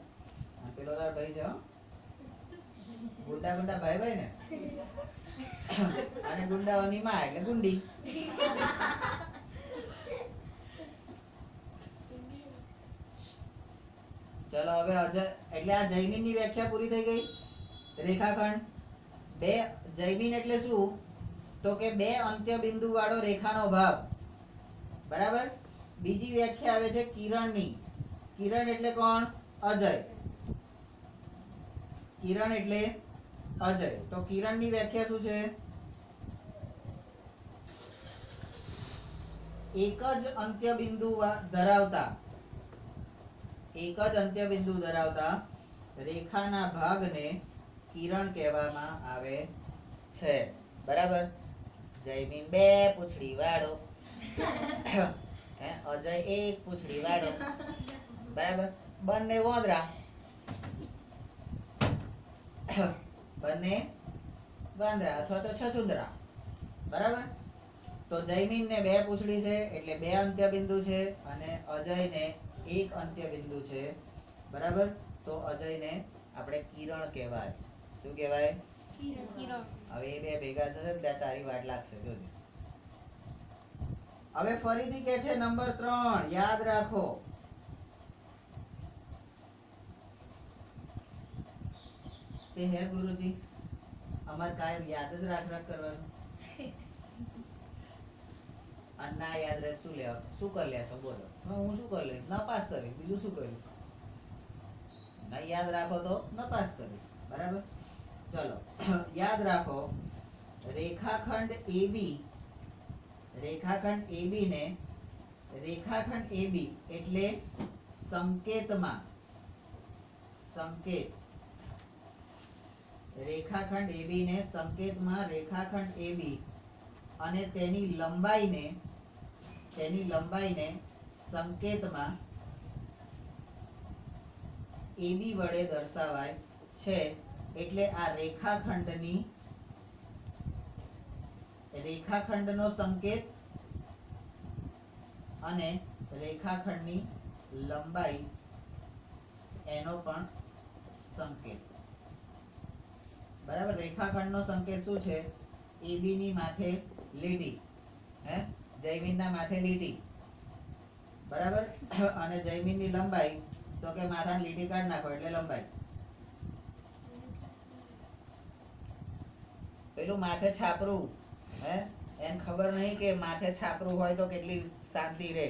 અને પેલો તાર ભાઈ છે, ગુંડા ગુંડા ભાઈ ભાઈ ને, અને ગુંડાઓની માં એટલે ગુંડી. ચલો હવે એટલે આ જૈમિન ની વ્યાખ્યા પૂરી થઈ ગઈ. રેખાખંડ બે, જૈમિન એટલે શું? તો કે બે અંત્ય બિંદુ વાળો રેખાનો ભાગ, બરાબર? બીજી વ્યાખ્યા આવે છે કિરણની. કિરણ એટલે કોણ? અજય. કિરણ એટલે અજય. તો કિરણની વ્યાખ્યા શું છે? એક જ અંત્ય બિંદુ ધરાવતા રેખાના ભાગને કિરણ કહેવામાં આવે છે, બરાબર? જયમીન બે પૂંછડી વાળો, અજય એક પૂંછડી વાળો, બરાબર? બંને વોંદરા, બંને વાંદરા અથવા તો છછુંદરા, બરાબર? તો જયમીન ને બે પૂંછડી છે એટલે બે અંત્ય બિંદુ છે, અને અજય ને એક અંત્ય બિંદુ છે, બરાબર? તો અજયને આપણે કિરણ કહેવાય. શું કહેવાય? કિરણ. હવે એ બે ભેગા થશે ને ત્યાં તારી વાટ લાગશે, જોજે. હવે ફરીથી કે છે નંબર 3 યાદ રાખો. તે હે ગુરુજી, અમાર કાયમ યાદ જ રાખ કરવાનું. અને ના યાદ રહે શું લેવા? શું કરી લેશો બોલો? હું શું કરી લઈશ? ના પાસ કરી, બીજું શું કર્યું? ના યાદ રાખો તો નપાસ કરીશ. બરાબર, ચલો યાદ રાખો, રેખાખંડ AB ને રેખાખંડ AB એટલે સંકેતમાં રેખાખંડ AB ને સંકેતમાં રેખાખંડ AB અને તેની લંબાઈને સંકેતમાં AB વડે દર્શાવાય છે. એટલે આ રેખાખંડનો સંકેત અને રેખાખંડની લંબાઈ એનો પણ સંકેત. બરાબર, રેખાખંડનો સંકેત શું છે? AB ની માથે લીટી, જયમીનના માથે લીટી. બરાબર, અને જયમીનની લંબાઈ તો કે માથાની લીટી કાઢી નાખો એટલે લંબાઈ. પેલું માથે છાપરું, એને ખબર નહીં કે માથે છાપરું હોય તો કેટલી શાંતિ રહે.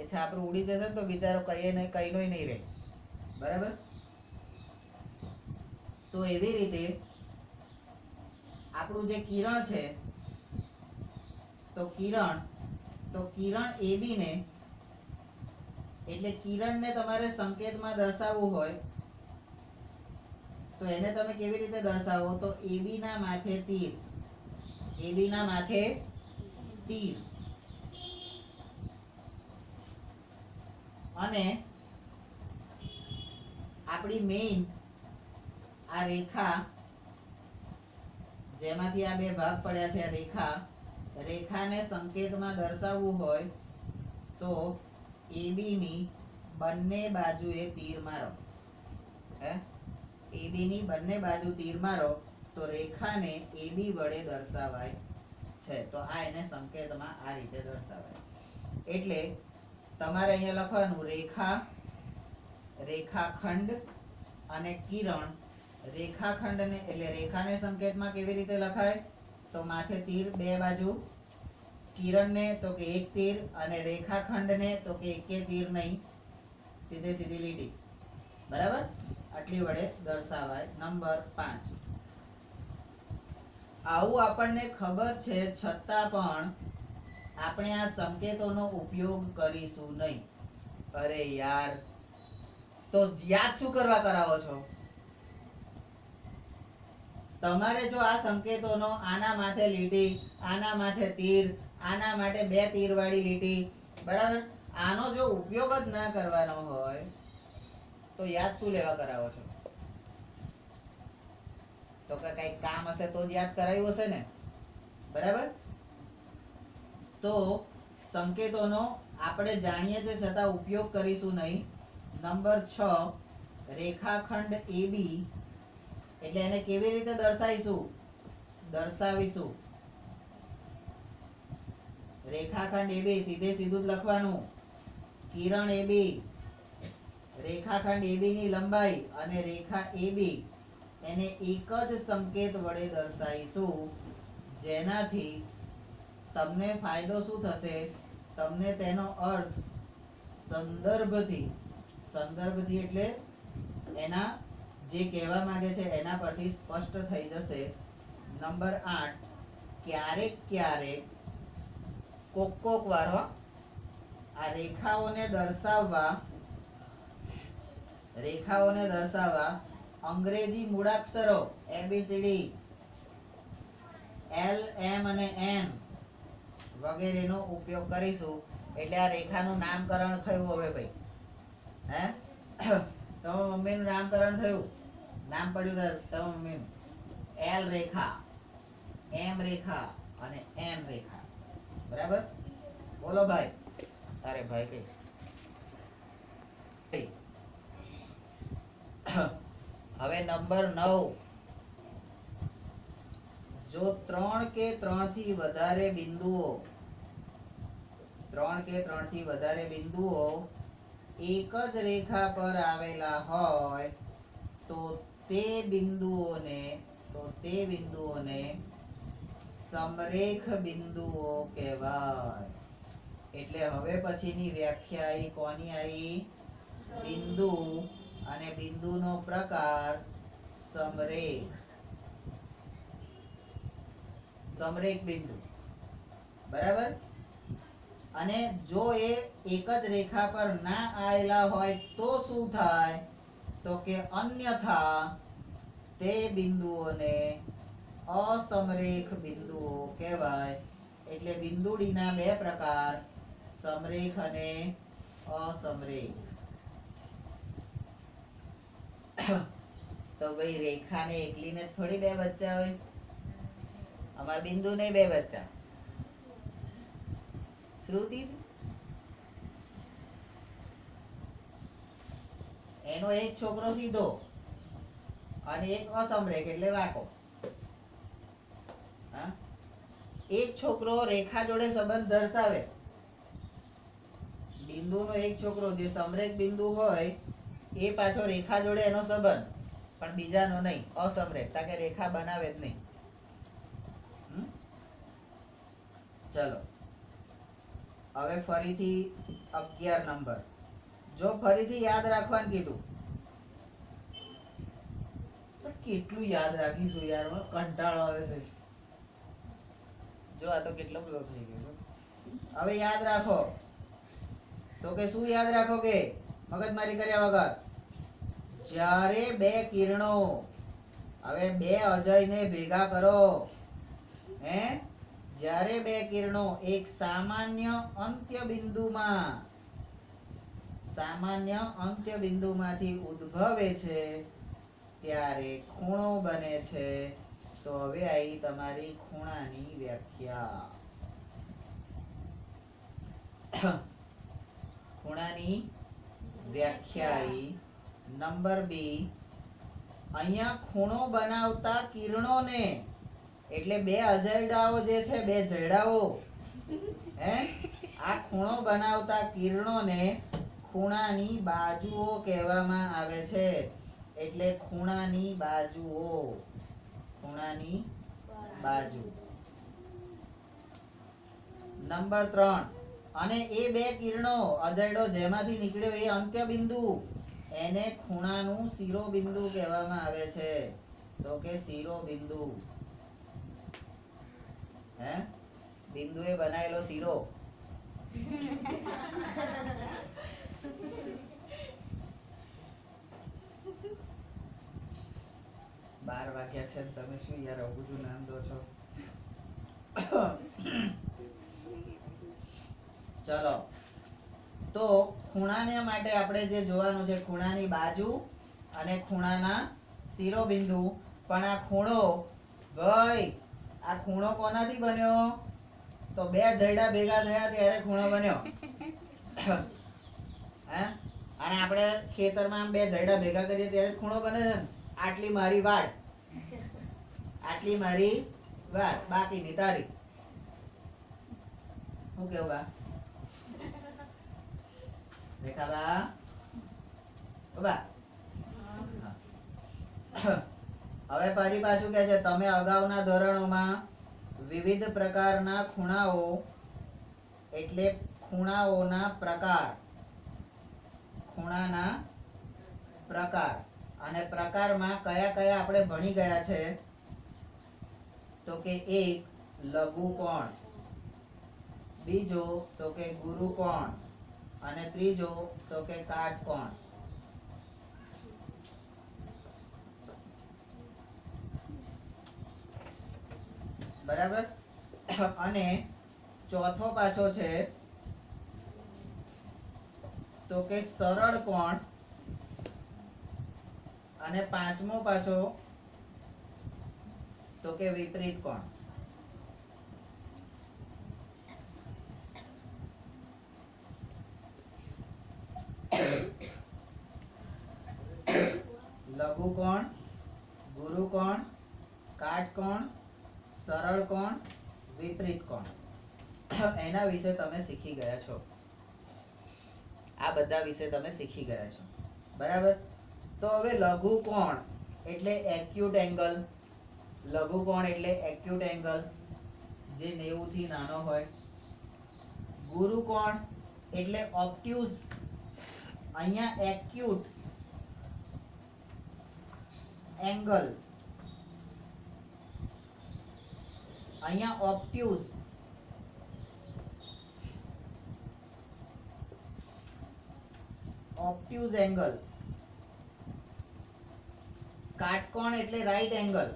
એ છાપરું ઉડી જશે તો બિચારો કઈનો નહીં રહે. બરાબર, તો એવી રીતે આપણું જે કિરણ છે, તો કિરણ AB ને એટલે કિરણને તમારે સંકેતમાં દર્શાવવું હોય તો એને તમે કેવી રીતે દર્શાવો? તો AB ના માથે તીર, અને આપણી મેઇન આ રેખા જેમાંથી આ બે ભાગ પડ્યા છે, રેખાને સંકેતમાં દર્શાવવું હોય તો AB ની બંને બાજુએ તીર મારો. AB ની બંને બાજુ તીર મારો તો રેખાને AB વડે દર્શાવાય છે. તો આ એને સંકેતમાં આ રીતે દર્શાવાય. એટલે તમારે અહીંયા લખવાનું રેખાખંડ અને કિરણ. રેખાખંડને એટલે રેખાને સંકેતમાં કેવી રીતે લખાય? તો માથે તીર બે બાજુ, કિરણને તો કે એક તીર, અને રેખાખંડને તો કે એકે તીર નહીં, સીધી લીટી. બરાબર, આટલી વડે દર્શાવાય. નંબર 5, આવું આપણને ખબર છે છતાં પણ આપણે આ સંકેતોનો ઉપયોગ કરીશું નહીં. અરે યાર, તો યાદ શું કરવા કરાવો છો? તમારે જો આ સંકેતોનો આના માથે લીટી, આના માથે તીર, આના માટે બે તીર વાળી લીટી, બરાબર, આનો જો ઉપયોગ જ ના કરવાનો હોય તો યાદ શું લેવા કરાવો છો? તો કઈ કામ હશે તો જ યાદ કરાયું હશે ને. બરાબર, તો સંકેતોનો આપણે જાણીએ છીએ છતાં ઉપયોગ કરીશું નહીં. નંબર 6, રેખાખંડ AB એટલે એને કેવી રીતે દર્શાવીશું? રેખાખંડ AB સીધું જ લખવાનું. કિરણ AB, રેખાખંડ AB ની લંબાઈ અને રેખા AB એને એક જ સંકેત વડે દર્શાવીશું, જેનાથી તમને ફાયદો શું થશે? તમને તેનો અર્થ સંદર્ભથી એટલે એના જે કહેવા માંગે છે એના પરથી સ્પષ્ટ થઈ જશે. નંબર 8, ક્યારેક કોક વાર આ રેખાઓને દર્શાવવા અંગ્રેજી મૂળાક્ષરો ABCD, L, M અને N વગેરેનો ઉપયોગ કરીશું. એટલે આ રેખાનું નામકરણ થયું. હવે ભાઈ, તમારા મમ્મીનું નામકરણ થયું, નામ પડ્યું તમારા મમ્મીનું. L રેખા, M રેખા અને N રેખા. બરાબર, બોલો ભાઈ. અરે ભાઈ કઈ હવે નંબર 9, જો 3 કે 3 થી વધારે બિંદુઓ એક જ રેખા પર આવેલા હોય તો તે બિંદુઓને સમરેખ બિંદુઓ કહેવાય. એટલે હવે પછીની વ્યાખ્યા કોની આવી? બિંદુ અને બિંદુનો પ્રકાર સમરેખ. સમરેખ બિંદુ. બરાબર. અને જો એ એક જ રેખા પર ના આવેલા હોય તો શું થાય? તો કે અન્યથા તે બિંદુઓને અસમરેખ બિંદુઓ કહેવાય. એટલે બિંદુડીના બે પ્રકાર, સમરેખ અને અસમરેખ. તો ભાઈ રેખાને એકલીને થોડી બે બચ્ચા હોય, અમાર બિંદુ ને બે બચ્ચા. શ્રુતિ એનો એક છોકરો સીધો અને એક અસમરેખ એટલે વાંકો. હા, એક છોકરો રેખા જોડે સંબંધ દર્શાવે. બિંદુનો એક છોકરો જે સમરેખ બિંદુ હોય એ પાછો રેખા જોડે એનો સંબંધ, પણ બીજાનો નહીં, અસમરેખ, કારણ કે રેખા બનાવે જ નહીં. ચલો હવે ફરીથી 11 નંબર. જો ફરીથી યાદ રાખવાનું કીધું તો કેટલું યાદ રાખીશું યાર, મને કંટાળો આવે છે. જો આ તો કેટલો બ્લોક થઈ ગયો. હવે યાદ રાખો તો કે શું યાદ રાખો કે મગજમારી કર્યા વગર? જ્યારે બે કિરણો, હવે બે અજયને ભેગા કરો, હે, જ્યારે બે કિરણો એક સામાન્ય અંત્ય બિંદુમાંથી ઉદ્ભવે છે ત્યારે ખૂણો બને છે. તો હવે આવી તમારી ખૂણાની વ્યાખ્યા. ખૂણાની વ્યાખ્યા નંબર બી. અહીંયા ખૂણો બનાવતા કિરણોને, એટલે બે અજયડાઓ જે છે, બે જયડાઓ, હે, આ ખૂણો બનાવતા કિરણોને ખૂણાની બાજુઓ કહેવામાં આવે છે. એટલે ખૂણાની બાજુઓ, ખૂણાની બાજુ. નંબર 3. અને એ બે કિરણો અજયડો જેમાંથી નીકળ્યો એ અંત્ય બિંદુ, એને ખૂણાનું શિરોબિંદુ કહેવામાં આવે છે. તો કે શિરોબિંદુ. હે, બિંદુએ બનાવેલો શીરો. 12 વાગ્યા છે, તમે શું યાર આવું બધું નામ દો છો? ચલો તો ખૂણાને માટે આપણે જે જોવાનું છે, ખૂણાની બાજુ અને ખૂણાના શિરોબિંદુ. પણ આ ખૂણો ભાઈ, આ ખૂણો કોનાથી બન્યો? તો બે જયડા ભેગા થયા ત્યારે ખૂણો બન્યો. હે, અને આપણે ખેતરમાં બે જયડા ભેગા કરીએ ત્યારે ખૂણો બને છે. આટલી મારી વાટ, આટલી મારી વાટ, બાકીની તારી. શું કેવું બા? રેખા બા, બા. હવે ફરી પાછું કે છે, તમે અગાઉના ધોરણોમાં વિવિધ પ્રકારના ખૂણાઓ, એટલે ખૂણાઓના પ્રકાર, ખૂણાના પ્રકાર અને પ્રકારમાં કયા કયા આપણે ભણી ગયા છે? તો કે એક લઘુકોણ, બીજો તો કે ગુરુકોણ અને ત્રીજો તો કે કાટકોણ. બરાબર. અને ચોથો પાછો છે તો કે સરળ કોણ અને પાંચમો પાછો તો કે વિપરીત કોણ. લઘુકોણ, ગુરુકોણ, કાટકોણ, સરળ કોણ, વિપરીત કોણ. એના વિશે તમે શીખી ગયા છો. આ બધા વિશે તમે શીખી ગયા છો. બરાબર. તો હવે લઘુકોણ એટલે એક્યુટ એંગલ. લઘુકોણ એટલે એક્યુટ એંગલ જે 90 થી નાનો હોય. ગુરુકોણ એટલે ઓબ્ટ્યુઝ. અહીંયા એક્યુટ એંગલ, અહીંયા ઓબ્ટ્યુઝ, ઓબ્ટ્યુઝ એંગલ, કાટકોણ એટલે રાઈટ એંગલ,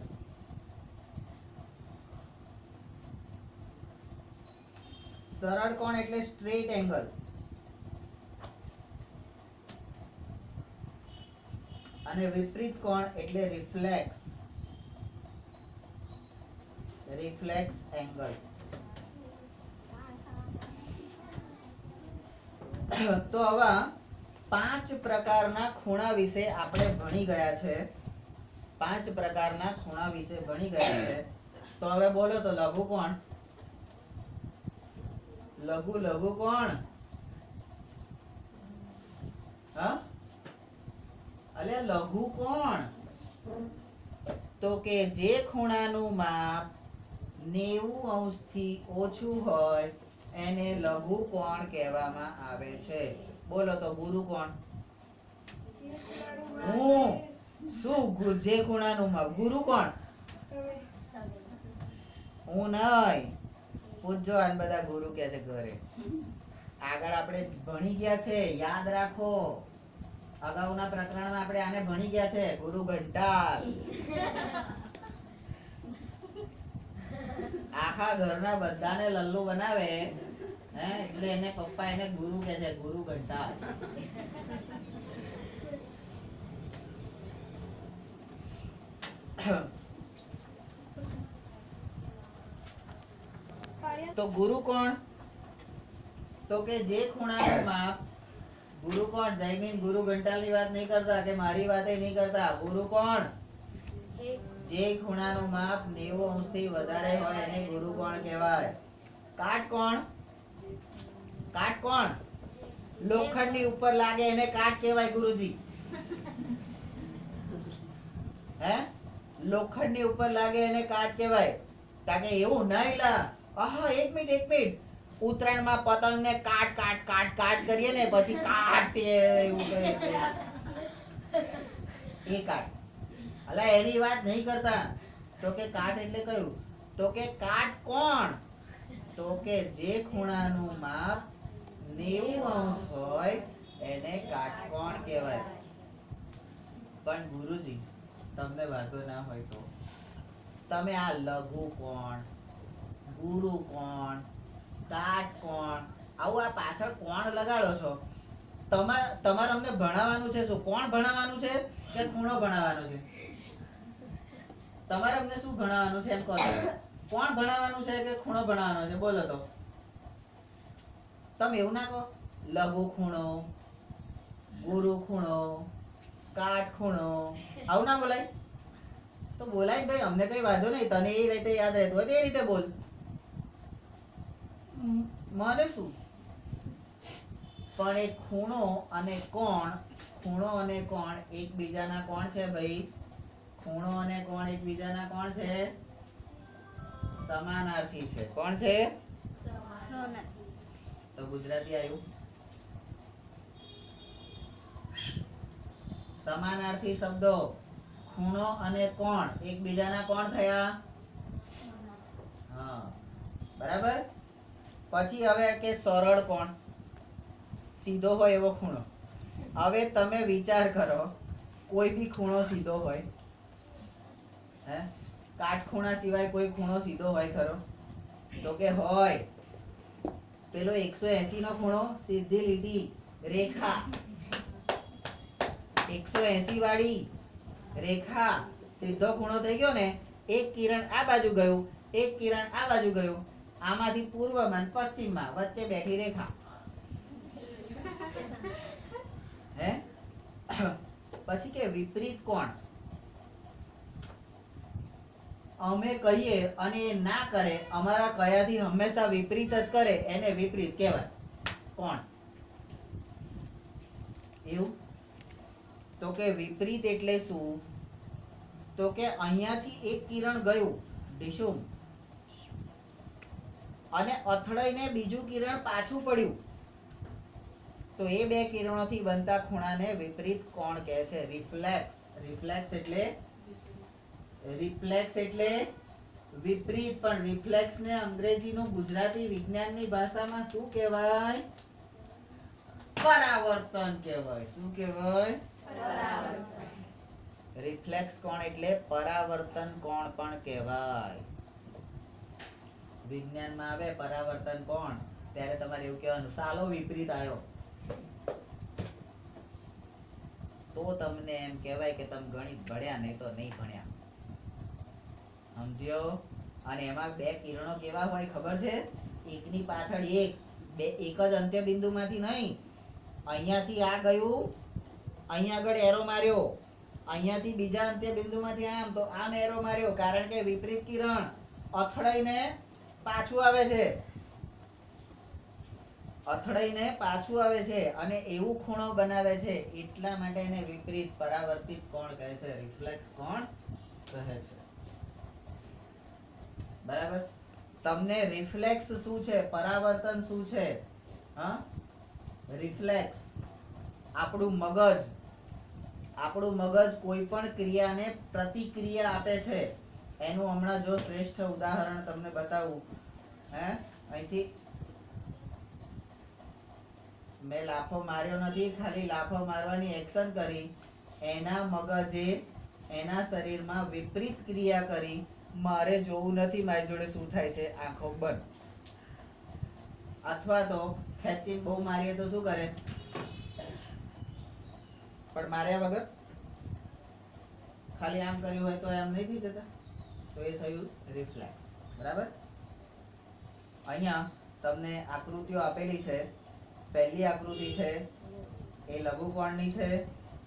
સરળ કોણ એટલે સ્ટ્રેટ એંગલ, અને વિપરીત કોણ એટલે રિફ્લેક્સ, રિફ્લેક્સ એંગલ. તો આવા 5 પ્રકારના ખૂણા વિશે આપણે ભણી ગયા છે. 5 પ્રકારના ખૂણા વિશે ભણી ગયા છે. તો હવે બોલો તો લઘુ કોણ? લઘુ કોણ? હા, અલે લઘુ કોણ? તો કે જે ખૂણાનું માપ 90 અંશથી ઓછું હોય એને લઘુ કોણ કહેવામાં આવે છે. બોલો તો ગુરુ કોણ? હું શું? જે ખૂણાનું માપ ગુરુ કોણ? હું નહીં. પૂછજો આને બધા ગુરુ કે છે ઘરે. આગળ આપણે ભણી ગયા છે, યાદ રાખો. અગાઉના પ્રકરણમાં આપણે આને ભણી ગયા છે, ગુરુ ઘંટાલ. આખા ઘરના બધાને લલ્લુ બનાવે, હે, એટલે એને પપ્પા એને ગુરુ કહે છે, ગુરુ ઘંટાલ. તો ગુરુ કોણ? તો કે જે ખૂણાનું માપ, ગુરુ કોણ? જયમીન ગુરુ ઘંટાલની વાત નહીં કરતા કે મારી વાતે નહીં કરતા. ગુરુ કોણ? જે ખૂણાનું માપ 90 અંશથી વધારે હોય એને ગુરુ કોણ કહેવાય. કાટ કોણ? કાટ કોણ? લોખંડની ઉપર લાગે એને કાટ કહેવાય ગુરુજી. હે, લોખંડની ઉપર લાગે એને કાટ કહેવાય. કારણ કે એવું નહીં લા. આહા, એક મિનિટ. ઉત્તરાયણમાં પતંગને કાટ કાટ કાટ કાટ કરીએ ને પછી કાટ એવું કહે એ કાટ. અલા એની વાત નહીં કરતા. તો કે કાટ એટલે કયું? તો કે કાટ કોણ? તો કે જે ખૂણાનું માપ 90 અંશ હોય એને કાટકોણ કહેવાય. પણ ગુરુજી તમને વાંધો ના હોય તો તમે આ લઘુ કોણ, ગુરુ કોણ, કાટકોણ આવું આ પાછળ કોણ લગાડો છો? તમારે અમને ભણાવવાનું છે શું? કોણ ભણાવવાનું છે કે ખૂણો ભણાવવાનો છે? તમારે અમને શું ભણાવવાનું છે એમ કહો? કોણ ભણાવવાનું છે કે ખૂણો ભણાવવાનો છે? બોલો તો. તમે એવું ના કહો લઘુ ખૂણો, ગુરુ ખૂણો, કાટ ખૂણો, આવું ના બોલાય? તો બોલાય ભાઈ, અમને કઈ વાંધો નહીં. તને એ રીતે યાદ રહેતું હોય તો એ રીતે બોલ. મને શું? પણ એ ખૂણો અને કોણ, ખૂણો અને કોણ એકબીજાના કોણ છે ભાઈ? ખૂણો અને કોણ એકબીજાના કોણ છે? સમાનાર્થી છે. કોણ છે? તો ગુજરાતી આવ્યું. સમાનાર્થી શબ્દો ખૂણો અને કોણ એકબીજાના કોણ થયા? હા, બરાબર. પછી હવે કે સરળ કોણ, સીધો હોય એવો ખૂણો. હવે તમે વિચાર કરો, કોઈ બી ખૂણો સીધો હોય? હે, કાટખૂણા સિવાય કોઈ ખૂણો સીધો હોય ખરો? તો કે હોય. પેલો 180 નો ખૂણો, સીધી લીટી રેખા, 180 વાળી રેખા સીધો ખૂણો થઈ ગયો ને. એક કિરણ આ બાજુ ગયું, એક કિરણ આ બાજુ ગયું. આમાંથી પૂર્વમાં પશ્ચિમમાં વચ્ચે બેઠી રેખા. હે, પછી કે વિપરીત કોણ. અમે કહીએ અને એ ના કરે, અમારા કયાથી હંમેશા વિપરીત જ કરે એને વિપરીત કહેવાય. કોણ એવું? તો કે વિપરીત એટલે શું? તો કે અહીંયાથી એક કિરણ ગયું ડીશુમ, અને અથડાઈને બીજું કિરણ પાછું પડ્યું, તો એ બે કિરણોથી બનતા ખૂણાને વિપરીત કોણ કહે છે? રિફ્લેક્સ. રિફ્લેક્સ એટલે રિફ્લેક્સ એટલે વિપરીત, પણ રિફ્લેક્સ ને અંગ્રેજીનું ગુજરાતી વિજ્ઞાનની ભાષામાં શું કહેવાય? પરાવર્તન કહેવાય. શું કહેવાય? રિફ્લેક્સ કોણ એટલે પરાવર્તન કોણ પણ કહેવાય. વિજ્ઞાનમાં આવે પરાવર્તન કોણ ત્યારે તમારે એવું કહેવાનું સાલો વિપરીત આવ્યો, તો તમને એમ કહેવાય કે તમે ગણિત ભણ્યા, નહીં તો નહીં ભણ્યા. સમજ્યો? અને એમાં બે કિરણો કેવા હોય ખબર છે? એકની પાછળ એક, બે એક જ અંત્ય બિંદુમાંથી નહીં. અહીંયાથી આ ગયું, અહીંયા આગળ એરો માર્યો, અહીંયાથી બીજા અંત્ય બિંદુમાંથી આમ, તો આમ એરો માર્યો, કારણ કે વિપરીત કિરણ અથડાઈને પાછું આવે છે, અથડાઈને પાછું આવે છે અને એવું ખૂણો બનાવે છે, એટલા માટે એને વિપરીત પરાવર્તિત કોણ કહે છે, રિફ્લેક્સ કોણ કહે છે. બરાબર? તમને રિફ્લેક્સ શું છે, પરાવર્તન શું છે? હા, રિફ્લેક્સ આપણું મગજ કોઈ પણ ક્રિયાને પ્રતિક્રિયા આપે છે. એનું હમણાં જો શ્રેષ્ઠ ઉદાહરણ તમને બતાવું. અહીંથી મેં લાફો માર્યો નથી, ખાલી લાફો મારવાની એક્શન કરી, એના મગજે એના શરીરમાં વિપરીત ક્રિયા કરી. મારે જોવું નથી મારી જોડે શું થાય છે, આંખો બંધ. અથવા તો ખેંચીને બહુ મારીએ તો શું કરે? પણ માર્યા વગર ખાલી આમ કર્યું હોય તો એમ નહીં થઈ જતા, તો એ થયું રિફ્લેક્સ. બરાબર? અહીંયા તમને આકૃતિઓ આપેલી છે. પહેલી આકૃતિ છે એ લઘુકોણની છે,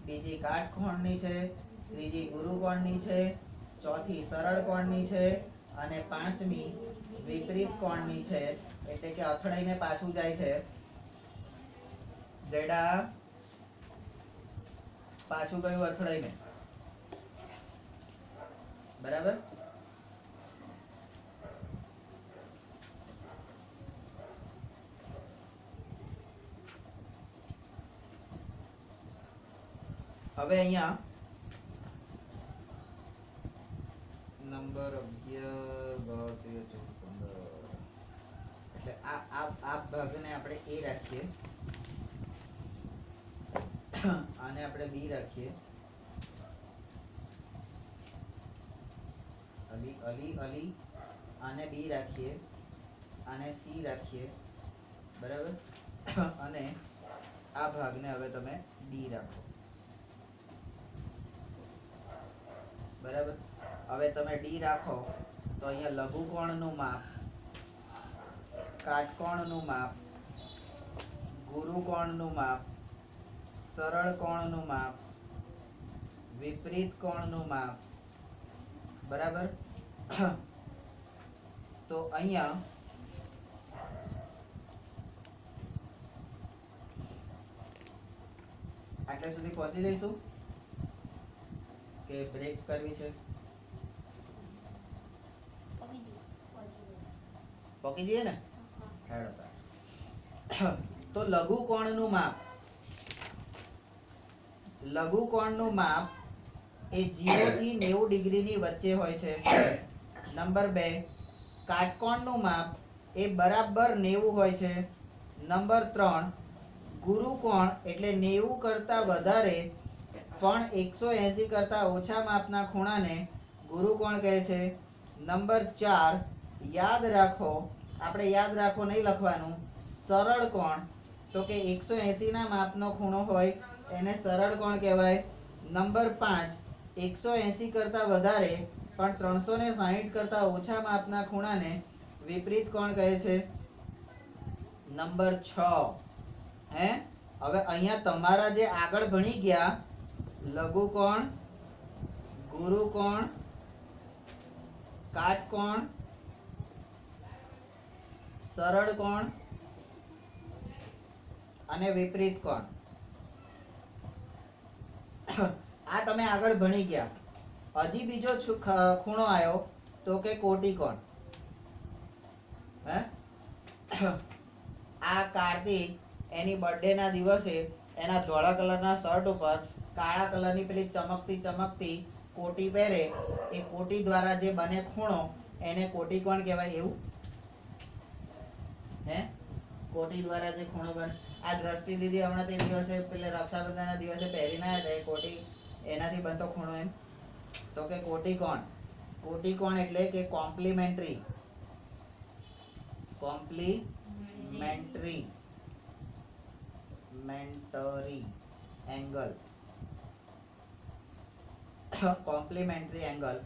બીજી કાટકોણની છે, ત્રીજી ગુરુકોણની છે, ચોથી સરળ કોણની છે અને પાંચમી વિપરીત કોણની છે, એટલે કે અથડાઈને પાછું જાય છે. જેડા પાછું ગયું અથડાઈને. બરાબર? હવે અહીંયા નંબર 11 12 13 14 15 એટલે આ ભાગને આપણે A રાખીએ, આને આપણે B રાખીએ, અલી આને B રાખીએ, આને C રાખીએ. બરાબર? અને આ ભાગને હવે તમે D રાખો. બરાબર? હવે તમે D રાખો તો અહીંયા લઘુકોણનું માપ, કાટકોણનું માપ, ગુરુકોણનું માપ, સરળ કોણનું માપ, વિપરીત કોણનું માપ. બરાબર? તો અહીંયા આટલે સુધી પહોંચી જઈશું કે બ્રેક કરવી છે? પહોંચી જઈએ ને? તો લઘુકોણનું માપ એ 0 થી 90 ડિગ્રીની વચ્ચે હોય છે. નંબર 2, કાટકોણનું માપ એ બરાબર 90 હોય છે. નંબર 3, ગુરુકોણ એટલે 90 કરતા વધારે પણ 180 કરતા ઓછા માપના ખૂણાને ગુરુકોણ કહે છે. નંબર 4, યાદ રાખો, આપણે યાદ રાખો નહીં લખવાનું, સરળ કોણ તો કે 180 ના માપનો ખૂણો હોય એને સરળ કોણ કહેવાય. નંબર 5, 180 કરતા વધારે પણ 360 કરતા ઓછા માપના ખૂણાને વિપરીત કોણ કહે છે. નંબર 6, હવે અહીંયા તમારા જે આગળ ભણી ગયા લઘુકોણ, ગુરુકોણ, કાટકોણ, સરળ કોણ અને વિપરીત કોણ, આ તમે આગળ ભણી ગયા. હજી બીજો ખૂણો આવ્યો તો કે કોટિકોણ. આ કાર્તિક એની બર્થડે ના દિવસે એના ધોળા કલરના શર્ટ ઉપર કાળા કલરની પેલી ચમકતી કોટી પહેરે એ કોટી દ્વારા જે બને ખૂણો એને કોટી કોણ કહેવાય એવું હે કોટી દ્વારા જે ખૂણો બને આ દ્રષ્ટિ દીદી હમણાં તે દિવસે પેલે રક્ષાબંધનના દિવસે પહેરીને આવ્યા હતા એ કોટી એનાથી બનતો ખૂણો એમ તો કે કોટી કોણ એટલે કે કોમ્પ્લિમેન્ટરી એંગલ કોમ્પ્લિમેન્ટરી એંગલ